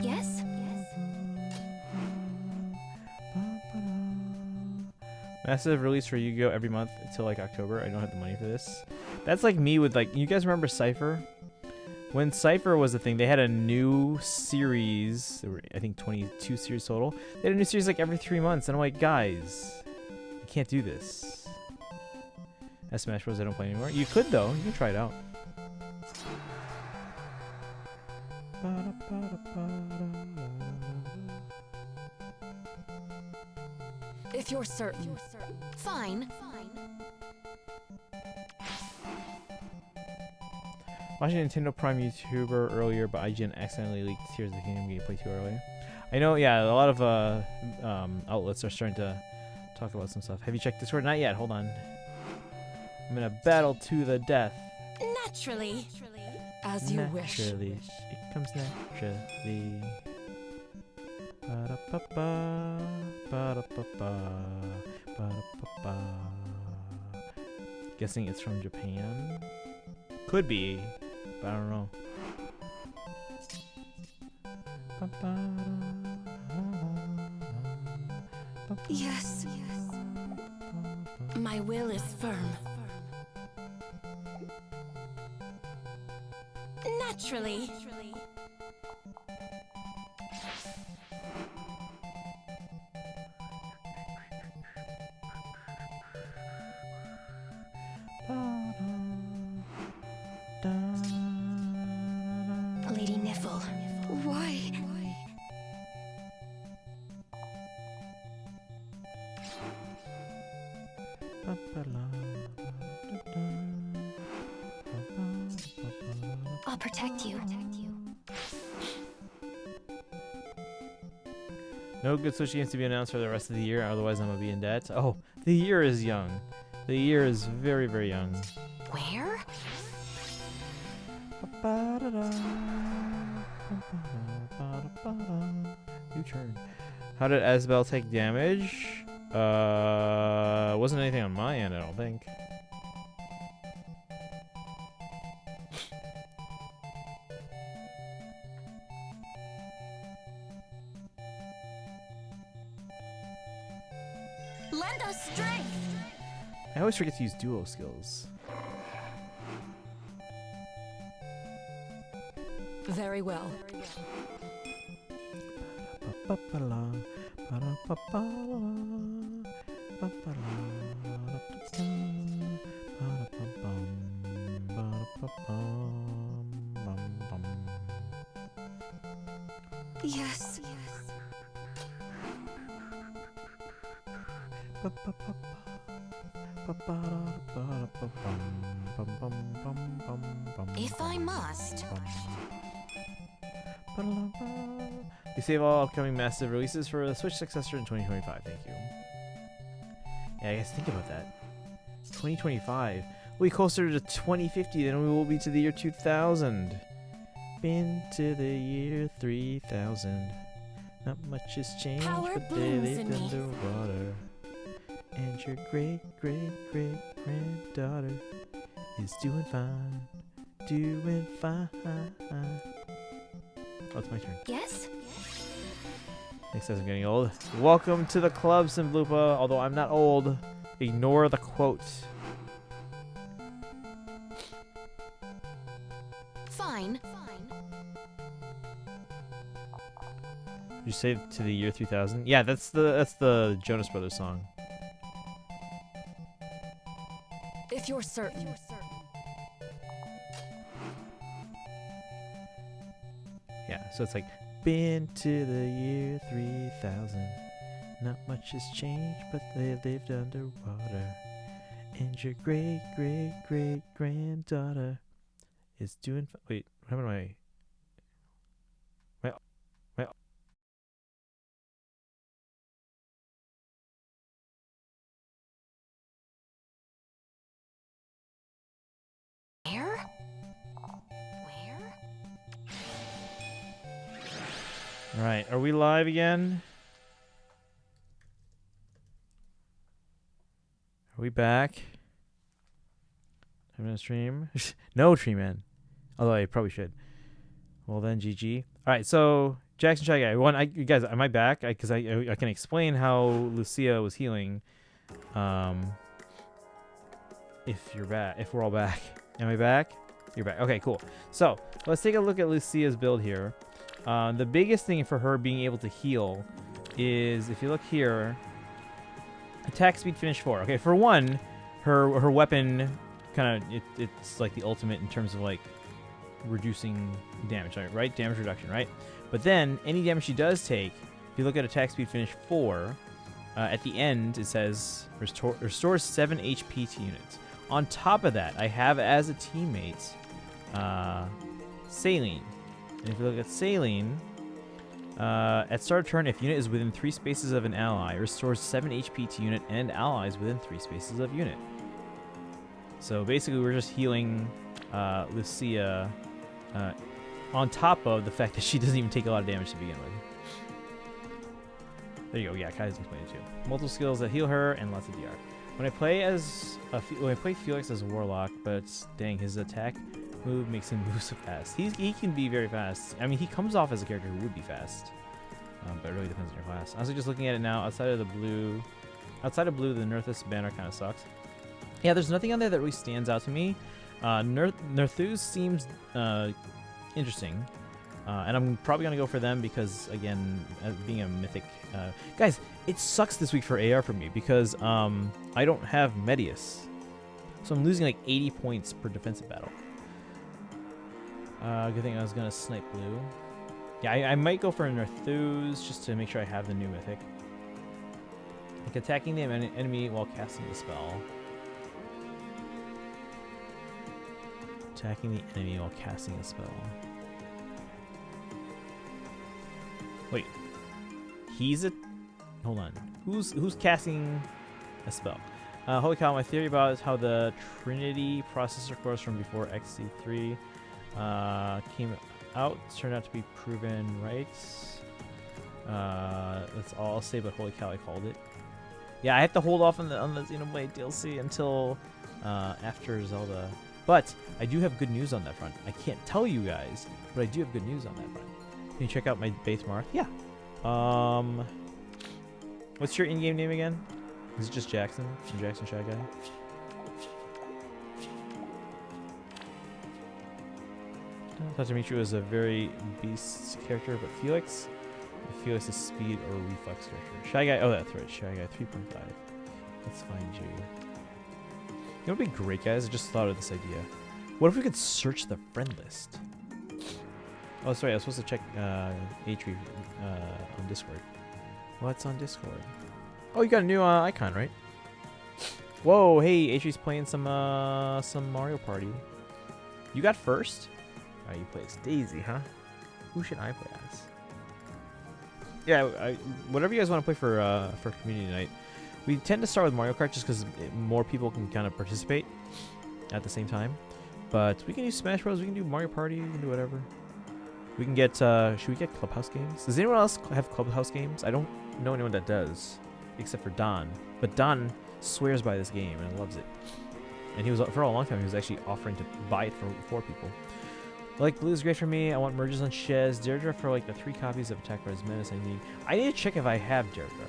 Yes? Massive release for Yu-Gi-Oh! Every month until like October. I don't have the money for this. That's like me with like, you guys remember Cypher? When Cypher was a thing, they had a new series. There were, I think, 22 series total. They had a new series like every 3 months. And I'm like, guys, you can't do this. As Smash Bros. I don't play anymore. You could, though. You can try it out. If you're certain. Fine. Watching a Nintendo Prime YouTuber earlier, but IGN accidentally leaked Tears of the Kingdom gameplay too early. I know, yeah, a lot of outlets are starting to talk about some stuff. Have you checked Discord? Not yet. Hold on. I'm in a battle to the death. Naturally. As you wish. Naturally. It comes naturally. Ba-da-ba-ba, ba-da-ba-ba, ba-da-ba-ba. Guessing it's from Japan. Could be, but I don't know. Yes. My will is firm. Naturally. Lady Niffle, why? I'll protect you. No good sushi games to be announced for the rest of the year, otherwise I'm gonna be in debt. Oh, the year is young. The year is very, very young. Where? New turn. How did Asbel take damage? Wasn't anything on my end, I don't think. Lend us strength. I always forget to use duo skills. Very well. Yes. If I must. We save all upcoming massive releases for the Switch successor in 2025. Thank you. Yeah, I guess think about that. 2025. We'll be closer to 2050 than we will be to the year 2000. Been to the year 3000. Not much has changed, Power but they blooms lived in me. underwater. And your great-great-great-granddaughter is doing fine. Doing fine. Oh, it's my turn. Yes? Nick says I'm getting old. Welcome to the club, Simblupa. Although I'm not old. Ignore the quote. Fine. Did you say to the year 3000? Yeah, that's the Jonas Brothers song. If you're certain. Yeah, so it's like, been to the year 3000. Not much has changed, but they lived underwater. And your great-great-great-granddaughter is doing... Wait, what happened to my... Where? Alright, are we live again? Are we back? Having a stream? No, Tree Man. Although I probably should. Well then, GG. Alright, so Jackson Shy Guy. One, you guys, am I back? Because I can explain how Lucia was healing. If you're back, if we're all back. Am I back? You're back. Okay, cool. So let's take a look at Lucia's build here. The biggest thing for her being able to heal is, if you look here, attack speed finish 4. Okay, for one, her weapon kind of it's like the ultimate in terms of like reducing damage, right? Damage reduction, right? But then any damage she does take, if you look at attack speed finish 4, at the end it says restores 7 HP to units. On top of that, I have as a teammate Saline. And if you look at Saline, at start of turn, if unit is within 3 spaces of an ally, restores 7 HP to unit and allies within 3 spaces of unit. So basically, we're just healing Lucia On top of the fact that she doesn't even take a lot of damage to begin with. There you go. Yeah, Kaizen's playing too. Multiple skills that heal her and lots of DR. When I play Felix as a warlock, but dang, his attack move makes him move so fast. He can be very fast. I mean, he comes off as a character who would be fast, but it really depends on your class. Honestly, just looking at it now, outside of blue, the Nerþus banner kind of sucks. Yeah, there's nothing on there that really stands out to me. Nerþus seems interesting. And I'm probably going to go for them because, again, being a mythic... guys, it sucks this week for AR for me because I don't have Medius. So I'm losing like 80 points per defensive battle. Good thing I was going to snipe blue. Yeah, I might go for a Nerþus just to make sure I have the new mythic. Like attacking the enemy while casting the spell. Attacking the enemy while casting a spell. Wait, hold on. Who's casting a spell? Holy cow! My theory about how the Trinity processor cores from before XC3 came out turned out to be proven right. That's all I'll say. But holy cow, I called it. Yeah, I have to hold off on the Xenoblade DLC until after Zelda. But I do have good news on that front. I can't tell you guys, but I do have good news on that front. Can you check out my base Marth? Yeah. What's your in-game name again? Is it just Jackson? Jackson Shy Guy? I thought Dimitri was a very beast character, but Felix is speed or reflex character. Shy Guy, oh that's right, Shy Guy 3.5. Let's find you. You know what would be great, guys? I just thought of this idea. What if we could search the friend list? Oh, sorry, I was supposed to check Atri on Discord. What's on Discord? Oh, you got a new icon, right? Whoa, hey, Atri's playing some Mario Party. You got first? Alright, you play as Daisy, huh? Who should I play as? Yeah, whatever you guys want to play for community night. We tend to start with Mario Kart just because more people can kind of participate at the same time. But we can do Smash Bros. We can do Mario Party. We can do whatever. We can get, should we get Clubhouse games? Does anyone else have Clubhouse games? I don't know anyone that does, except for Don. But Don swears by this game and loves it. And he was, for a long time, he was actually offering to buy it for people. Like, blue is great for me. I want merges on Shez. Deirdre for, like, the 3 copies of Attack Rise Menace I need. I need to check if I have Deirdre.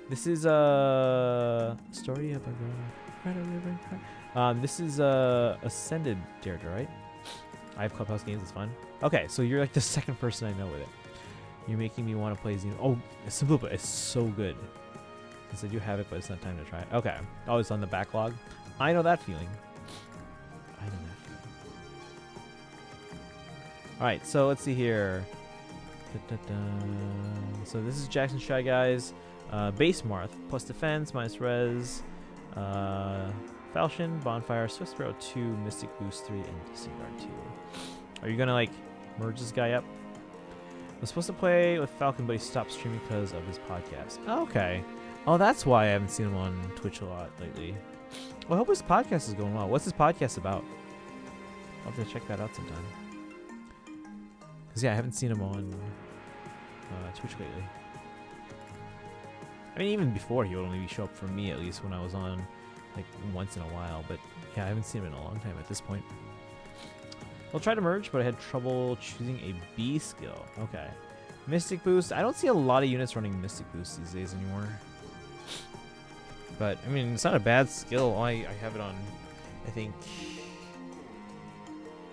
This is a story of a girl. This is Ascended Deirdre, right? I have Clubhouse games. It's fun. Okay, so you're like the second person I know with it. You're making me want to play Xeno. Oh, Simplupa is so good. Since I do have it, but it's not time to try it. Okay. Oh, it's on the backlog. I know that feeling. All right, so let's see here. So this is Jackson Shy Guys. Base Marth plus defense minus res. Falchion, Bonfire, Swift Sparrow 2, Mystic Boost 3, and Disregard 2. Are you gonna like merge this guy up? I was supposed to play with Falcon, but he stopped streaming because of his podcast. Oh, okay. Oh, that's why I haven't seen him on Twitch a lot lately. Well, I hope his podcast is going well. What's his podcast about? I'll have to check that out sometime. Because, yeah, I haven't seen him on Twitch lately. I mean, even before, he would only show up for me, at least, when I was on, like, once in a while. But, yeah, I haven't seen him in a long time at this point. I'll try to merge, but I had trouble choosing a B skill. Okay. Mystic Boost. I don't see a lot of units running Mystic Boost these days anymore. But, I mean, it's not a bad skill. I have it on, I think...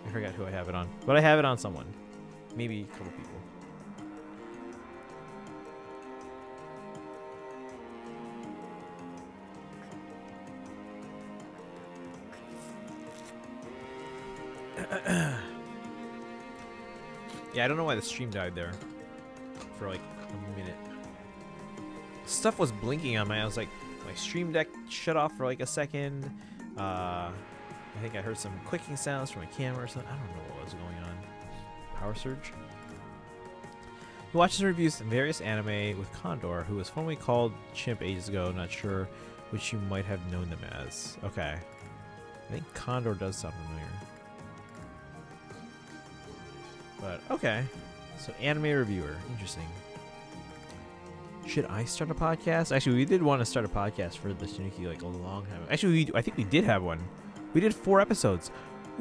I forgot who I have it on. But I have it on someone. Maybe a couple people. Yeah, I don't know why the stream died there for like a minute. Stuff was blinking on my. I was like, my stream deck shut off for like a second. I think I heard some clicking sounds from my camera or something. I don't know what was going on. Power surge. He watches and reviews various anime with Condor, who was formerly called Chimp ages ago. Not sure which you might have known them as. Okay, I think Condor does sound familiar. But okay. So anime reviewer, interesting. Should I start a podcast? Actually, we did want to start a podcast for the Tanuki like a long time. Actually, I think we did have one. We did 4 episodes.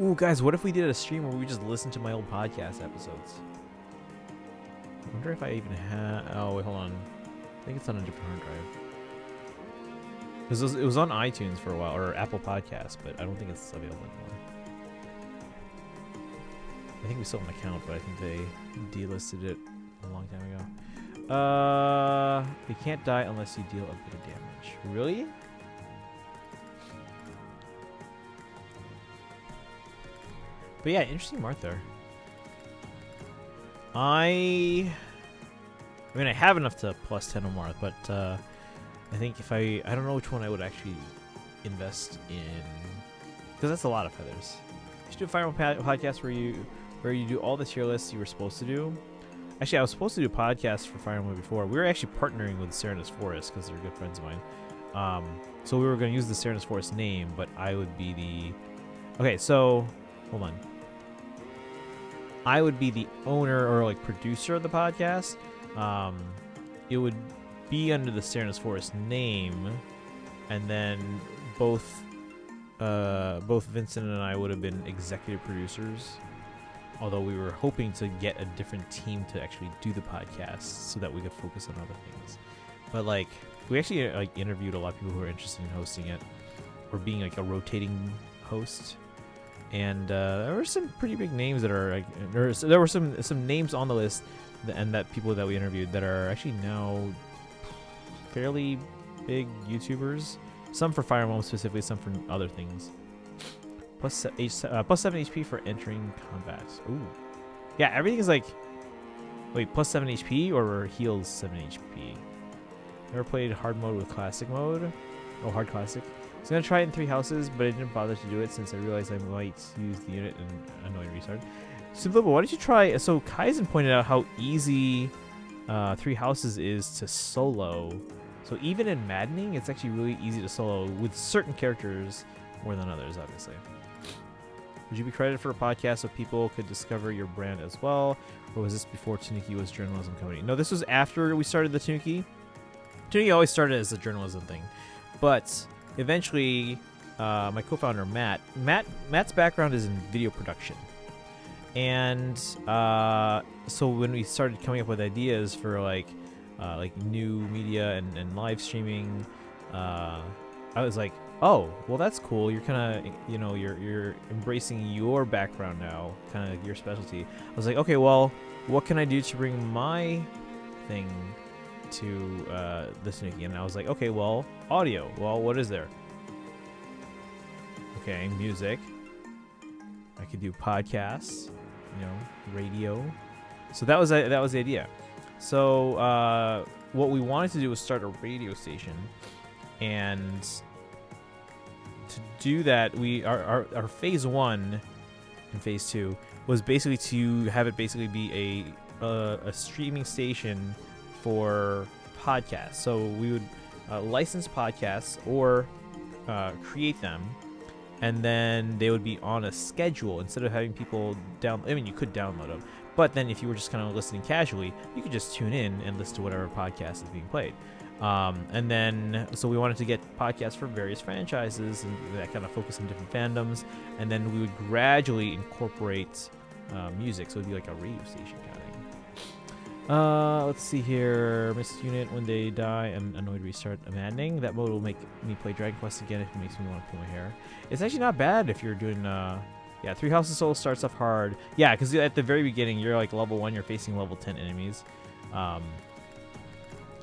Ooh, guys, what if we did a stream where we just listened to my old podcast episodes? I wonder if I even have. Oh wait, hold on. I think it's on a different hard drive. Because it was on iTunes for a while, or Apple Podcasts, but I don't think it's available anymore. I think we still have an account, but I think they delisted it a long time ago. You can't die unless you deal a bit of damage. Really? But yeah, interesting Marth there. I mean, I have enough to plus 10 on Marth, but I think if I don't know which one I would actually invest in, because that's a lot of feathers. You should do a Fire Emblem podcast where you do all the tier lists you were supposed to do. Actually, I was supposed to do a podcast for Fire Emblem before. We were actually partnering with Serenus Forest because they're good friends of mine. So we were going to use the Serenus Forest name, but I would be the... Okay, so hold on. I would be the owner or like producer of the podcast. It would be under the Serenus Forest name, and then both Vincent and I would have been executive producers. Although we were hoping to get a different team to actually do the podcast so that we could focus on other things. But like, we actually like interviewed a lot of people who are interested in hosting it or being like a rotating host. And there were some pretty big names that are like, there were some names on the list and that people that we interviewed that are actually now fairly big YouTubers. Some for Fire Emblem specifically, some for other things. Plus 7 HP for entering combat. Ooh. Yeah, everything is like... Wait, plus 7 HP or heals 7 HP? Never played hard mode with classic mode? Oh, hard classic. I was going to try it in 3 houses, but I didn't bother to do it since I realized I might use the unit and annoy restart. Simple, why don't you try... So Kaizen pointed out how easy 3 houses is to solo. So even in Maddening, it's actually really easy to solo with certain characters more than others, obviously. Would you be credited for a podcast so people could discover your brand as well? Or was this before Tanuki was journalism company? No, this was after we started the Tanuki. Tanuki always started as a journalism thing. But eventually, my co-founder, Matt's background is in video production. And so when we started coming up with ideas for like new media and live streaming, I was like, oh, well, that's cool. You're kind of, you're embracing your background now, kind of your specialty. I was like, okay, well, what can I do to bring my thing to the Tanuki? And I was like, okay, well, audio. Well, what is there? Okay, music. I could do podcasts, radio. So that was the idea. So what we wanted to do was start a radio station, and to do that, our phase 1 and phase 2 was basically to have it basically be a streaming station for podcasts. So we would license podcasts or create them, and then they would be on a schedule instead of having people I mean, you could download them, but then if you were just kind of listening casually, you could just tune in and listen to whatever podcast is being played. And then, so we wanted to get podcasts for various franchises and that kind of focus on different fandoms. And then we would gradually incorporate music. So it'd be like a radio station kind of thing. Let's see here. Missed unit when they die and annoyed restart a maddening. That mode will make me play Dragon Quest again if it makes me want to pull my hair. It's actually not bad if you're doing, yeah, 3 Houses Soul starts off hard. Yeah, because at the very beginning, you're like level 1, you're facing level 10 enemies.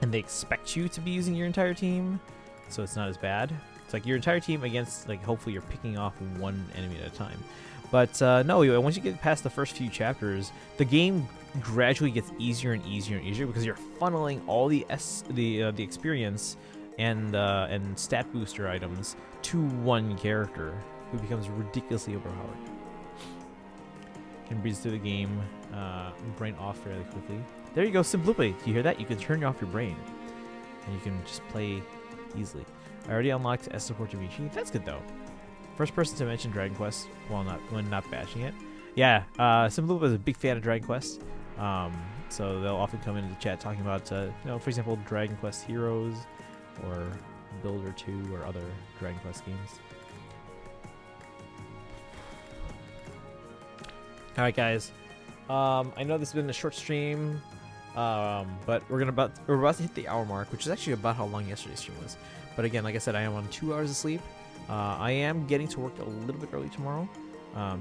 And they expect you to be using your entire team, so it's not as bad. It's like your entire team against, like, hopefully you're picking off one enemy at a time. But no, once you get past the first few chapters, the game gradually gets easier and easier and easier because you're funneling all the experience and stat booster items to one character who becomes ridiculously overpowered. Can breeze through the game, brain off fairly quickly. There you go, Simplicity. Do you hear that? You can turn off your brain, and you can just play easily. I already unlocked S support to Michi. That's good though. First person to mention Dragon Quest when not bashing it. Yeah, Simple was a big fan of Dragon Quest. So they'll often come into the chat talking about, for example, Dragon Quest Heroes or Builder 2 or other Dragon Quest games. All right, guys. I know this has been a short stream, but we're about to hit the hour mark, which is actually about how long yesterday's stream was. But again, like I said, I am on 2 hours of sleep. I am getting to work a little bit early tomorrow,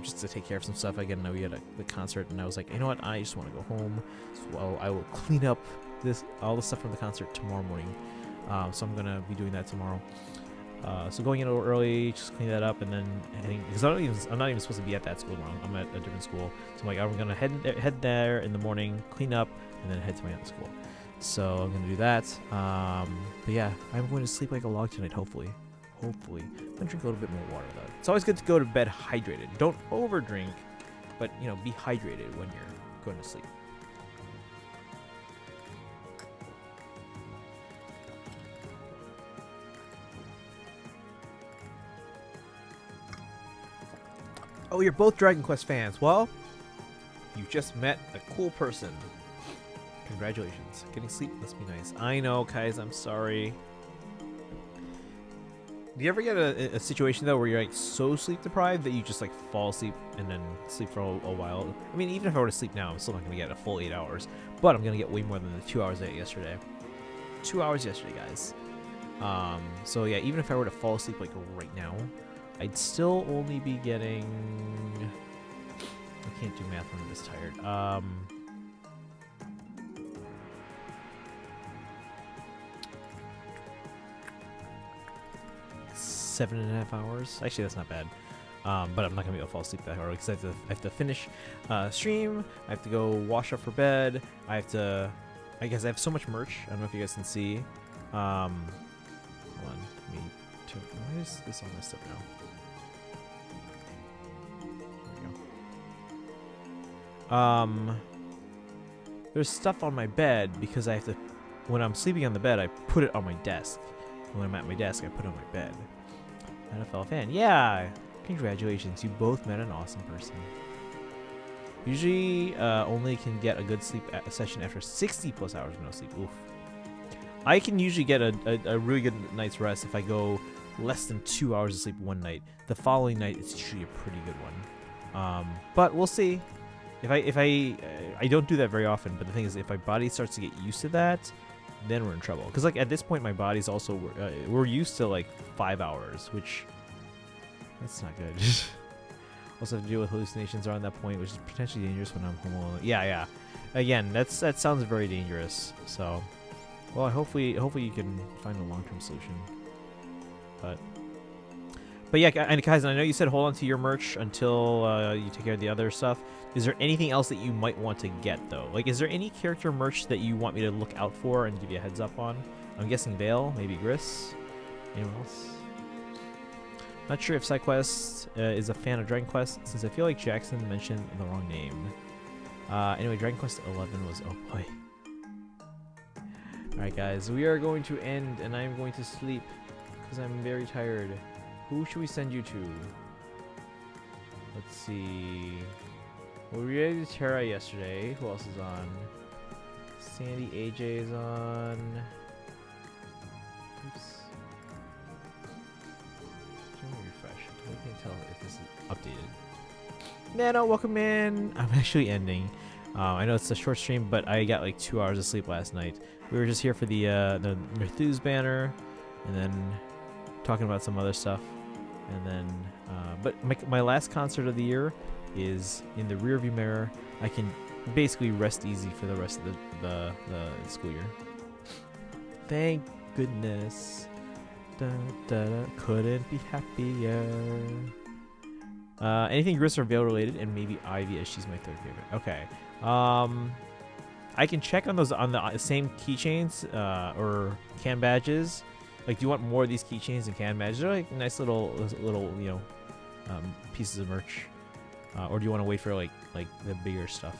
just to take care of some stuff. Again, I know we had the concert, and I was like, you know what? I just want to go home. So I will clean up all the stuff from the concert tomorrow morning. So I'm gonna be doing that tomorrow. So going in a little early, just clean that up, and then heading, because I'm not even supposed to be at that school tomorrow. I'm at a different school. So I'm like, I'm gonna head there in the morning, clean up, and then head to my other school. So I'm gonna do that. But yeah, I'm going to sleep like a log tonight. Hopefully. I'm gonna drink a little bit more water though. It's always good to go to bed hydrated. Don't over drink, but be hydrated when you're going to sleep. Oh, you're both Dragon Quest fans. Well, you just met a cool person. Congratulations. Getting sleep must be nice. I know, guys. I'm sorry. Do you ever get a situation, though, where you're like so sleep deprived that you just like fall asleep and then sleep for a while? I mean, even if I were to sleep now, I'm still not going to get a full 8 hours. But I'm going to get way more than the 2 hours I ate yesterday. 2 hours yesterday, guys. So yeah, even if I were to fall asleep like right now, I'd still only be getting... I can't do math when I'm this tired. 7.5 hours. Actually, that's not bad. But I'm not gonna be able to fall asleep that early because I have to finish stream. I have to go wash up for bed. I guess I have so much merch. I don't know if you guys can see. Hold on. Why is this all messed up now? There we go. There's stuff on my bed because I have to. When I'm sleeping on the bed, I put it on my desk. When I'm at my desk, I put it on my bed. NFL fan. Yeah! Congratulations. You both met an awesome person. Usually only can get a good sleep session after 60 plus hours of no sleep. Oof. I can usually get a really good night's rest if I go less than 2 hours of sleep one night. The following night, it's usually a pretty good one. But we'll see. If I don't do that very often, but the thing is, if my body starts to get used to that, then we're in trouble. Because like at this point, my body's also we're used to like 5 hours, which that's not good. Also have to deal with hallucinations around that point, which is potentially dangerous when I'm home alone. Yeah. Again, that sounds very dangerous. So, well, hopefully you can find a long-term solution. But yeah, and guys, I know you said hold on to your merch until you take care of the other stuff. Is there anything else that you might want to get, though? Like, is there any character merch that you want me to look out for and give you a heads up on? I'm guessing Vale, maybe Gris. Anyone else? Not sure if SideQuest is a fan of Dragon Quest, since I feel like Jackson mentioned the wrong name. Anyway, Dragon Quest 11 was... Oh, boy. Alright, guys. We are going to end, and I'm going to sleep, because I'm very tired. Who should we send you to? Let's see... Well, we raided Terra yesterday. Who else is on? Sandy AJ is on. Oops. Let me refresh. I can't tell if this is updated. Nano, welcome in. I'm actually ending. I know it's a short stream, but I got like 2 hours of sleep last night. We were just here for the Nerþus banner, and then talking about some other stuff, and then. But my last concert of the year is in the rearview mirror. I can basically rest easy for the rest of the school year. Thank goodness. Couldn't be happier. Anything Gris or Vale related, and maybe Ivy, as she's my third favorite. Okay. I can check on those on the same keychains or can badges. Like, do you want more of these keychains and can badges? They're like nice little pieces of merch. Or do you want to wait for like the bigger stuff?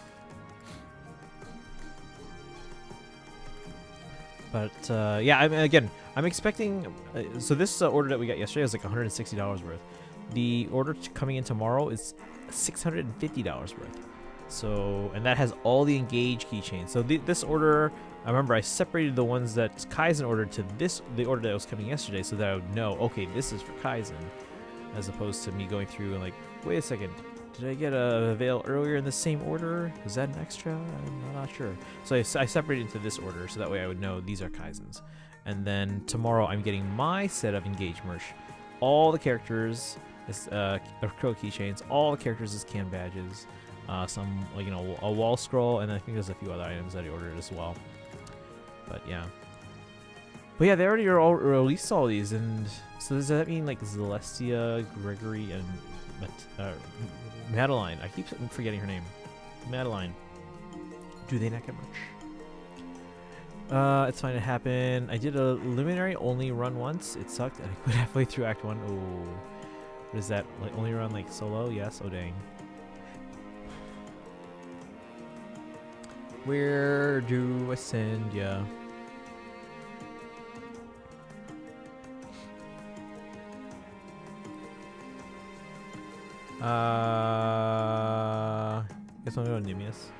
But yeah, I'm expecting. So this order that we got yesterday was like $160 worth. The order coming in tomorrow is $650 worth. So, and that has all the engage keychains. So this order, I remember I separated the ones that Kaizen ordered to the order that was coming yesterday, so that I would know, okay, this is for Kaizen, as opposed to me going through and like, wait a second, did I get a veil earlier in the same order? Was that an extra? I'm not sure. So I separated into this order, so that way I would know these are Kaizens. And then tomorrow I'm getting my set of engage merch. All the characters as acrylic keychains, all the characters as can badges. Some, like, you know, a wall scroll, and I think there's a few other items that I ordered as well. But yeah. But yeah, they already all released all these, and so does that mean like Celestia, Gregory, and Madeline? I keep forgetting her name. Madeline. Do they not get much? It's fine, it happened. I did a Luminary only run once. It sucked, and I quit halfway through Act 1. Oh. What is that? Like, only run like solo? Yes? Oh, dang. Where do I send ya? Guess I'm going to Nimius.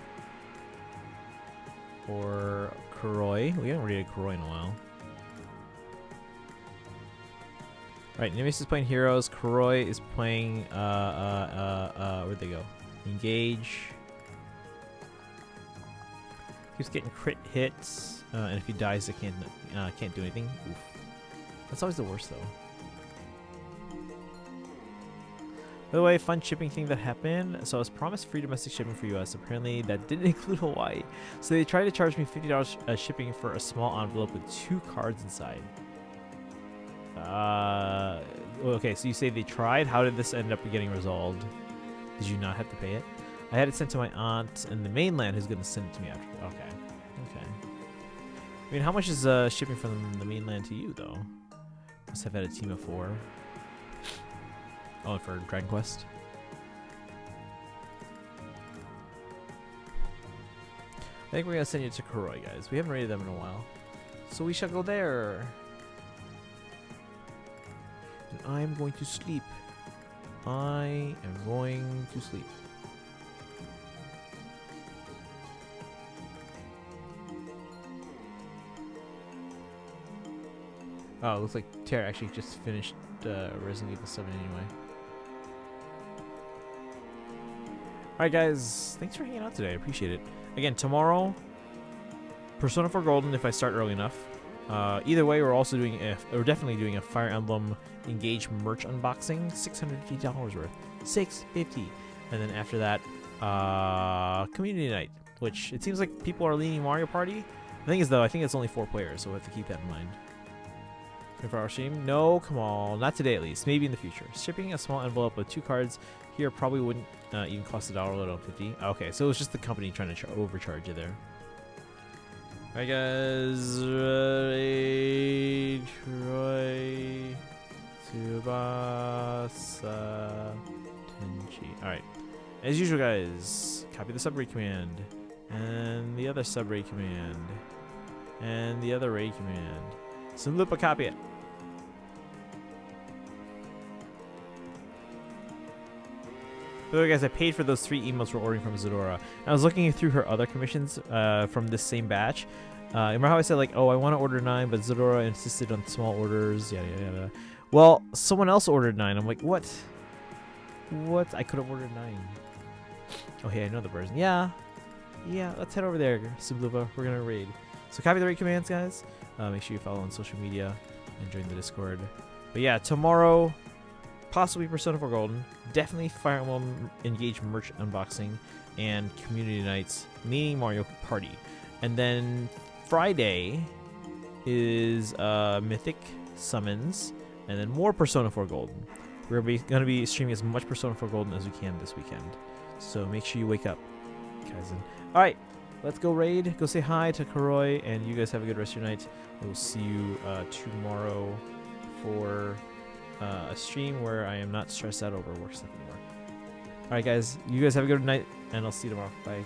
Or Kuroi. We haven't raided Kuroi in a while. Alright, Nimius is playing Heroes. Kuroi is playing, where'd they go? Engage. Keeps getting crit hits, and if he dies, it can't do anything. Oof. That's always the worst, though. By the way, fun shipping thing that happened. So I was promised free domestic shipping for US. Apparently, that didn't include Hawaii. So they tried to charge me $50 shipping for a small envelope with 2 cards inside. Okay, so you say they tried. How did this end up getting resolved? Did you not have to pay it? I had it sent to my aunt in the mainland, who's going to send it to me after. Okay. Okay. I mean, how much is shipping from the mainland to you, though? Must have had a team of 4. Oh, for Dragon Quest? I think we're going to send you to Kuroi, guys. We haven't raided them in a while. So we shall go there. And I'm going to sleep. I am going to sleep. Oh, it looks like Tara actually just finished Resident Evil 7 anyway. Alright guys, thanks for hanging out today. I appreciate it. Again, tomorrow, Persona 4 Golden if I start early enough. Either way, we're also doing we're definitely doing a Fire Emblem Engage merch unboxing. $650 worth. $650. And then after that, Community Night, which it seems like people are leaning Mario Party. The thing is though, I think it's only 4 players, so we have to keep that in mind. 24-hour stream? No, come on. Not today, at least. Maybe in the future. Shipping a small envelope with 2 cards here probably wouldn't even cost $1, let alone $50. Okay, so it was just the company trying to overcharge you there. Alright, guys. Ready, Troy, Tsubasa, Tenchi. Alright. As usual, guys, copy the sub-raid command. And the other sub-raid command. And the other raid command. Sunlupa, copy it. By the way, guys, I paid for those 3 emotes we're ordering from Zadora. I was looking through her other commissions from this same batch. Remember how I said, like, oh, I want to order 9, but Zadora insisted on small orders, yada, yada, yada. Well, someone else ordered 9. I'm like, what? What? I could have ordered 9. Oh, hey, I know the version. Yeah. Yeah, let's head over there, Subluva. We're going to raid. So copy the raid commands, guys. Make sure you follow on social media and join the Discord. But yeah, tomorrow, possibly Persona 4 Golden, definitely Fire Emblem Engage merch unboxing, and Community Nights, meaning Mario Party. And then Friday is Mythic Summons, and then more Persona 4 Golden. We're going to be streaming as much Persona 4 Golden as we can this weekend. So make sure you wake up, guys. Alright, let's go raid. Go say hi to Kuroi, and you guys have a good rest of your night. We'll see you tomorrow for a stream where I am not stressed out over work stuff anymore. Alright guys, you guys have a good night, and I'll see you tomorrow. Bye.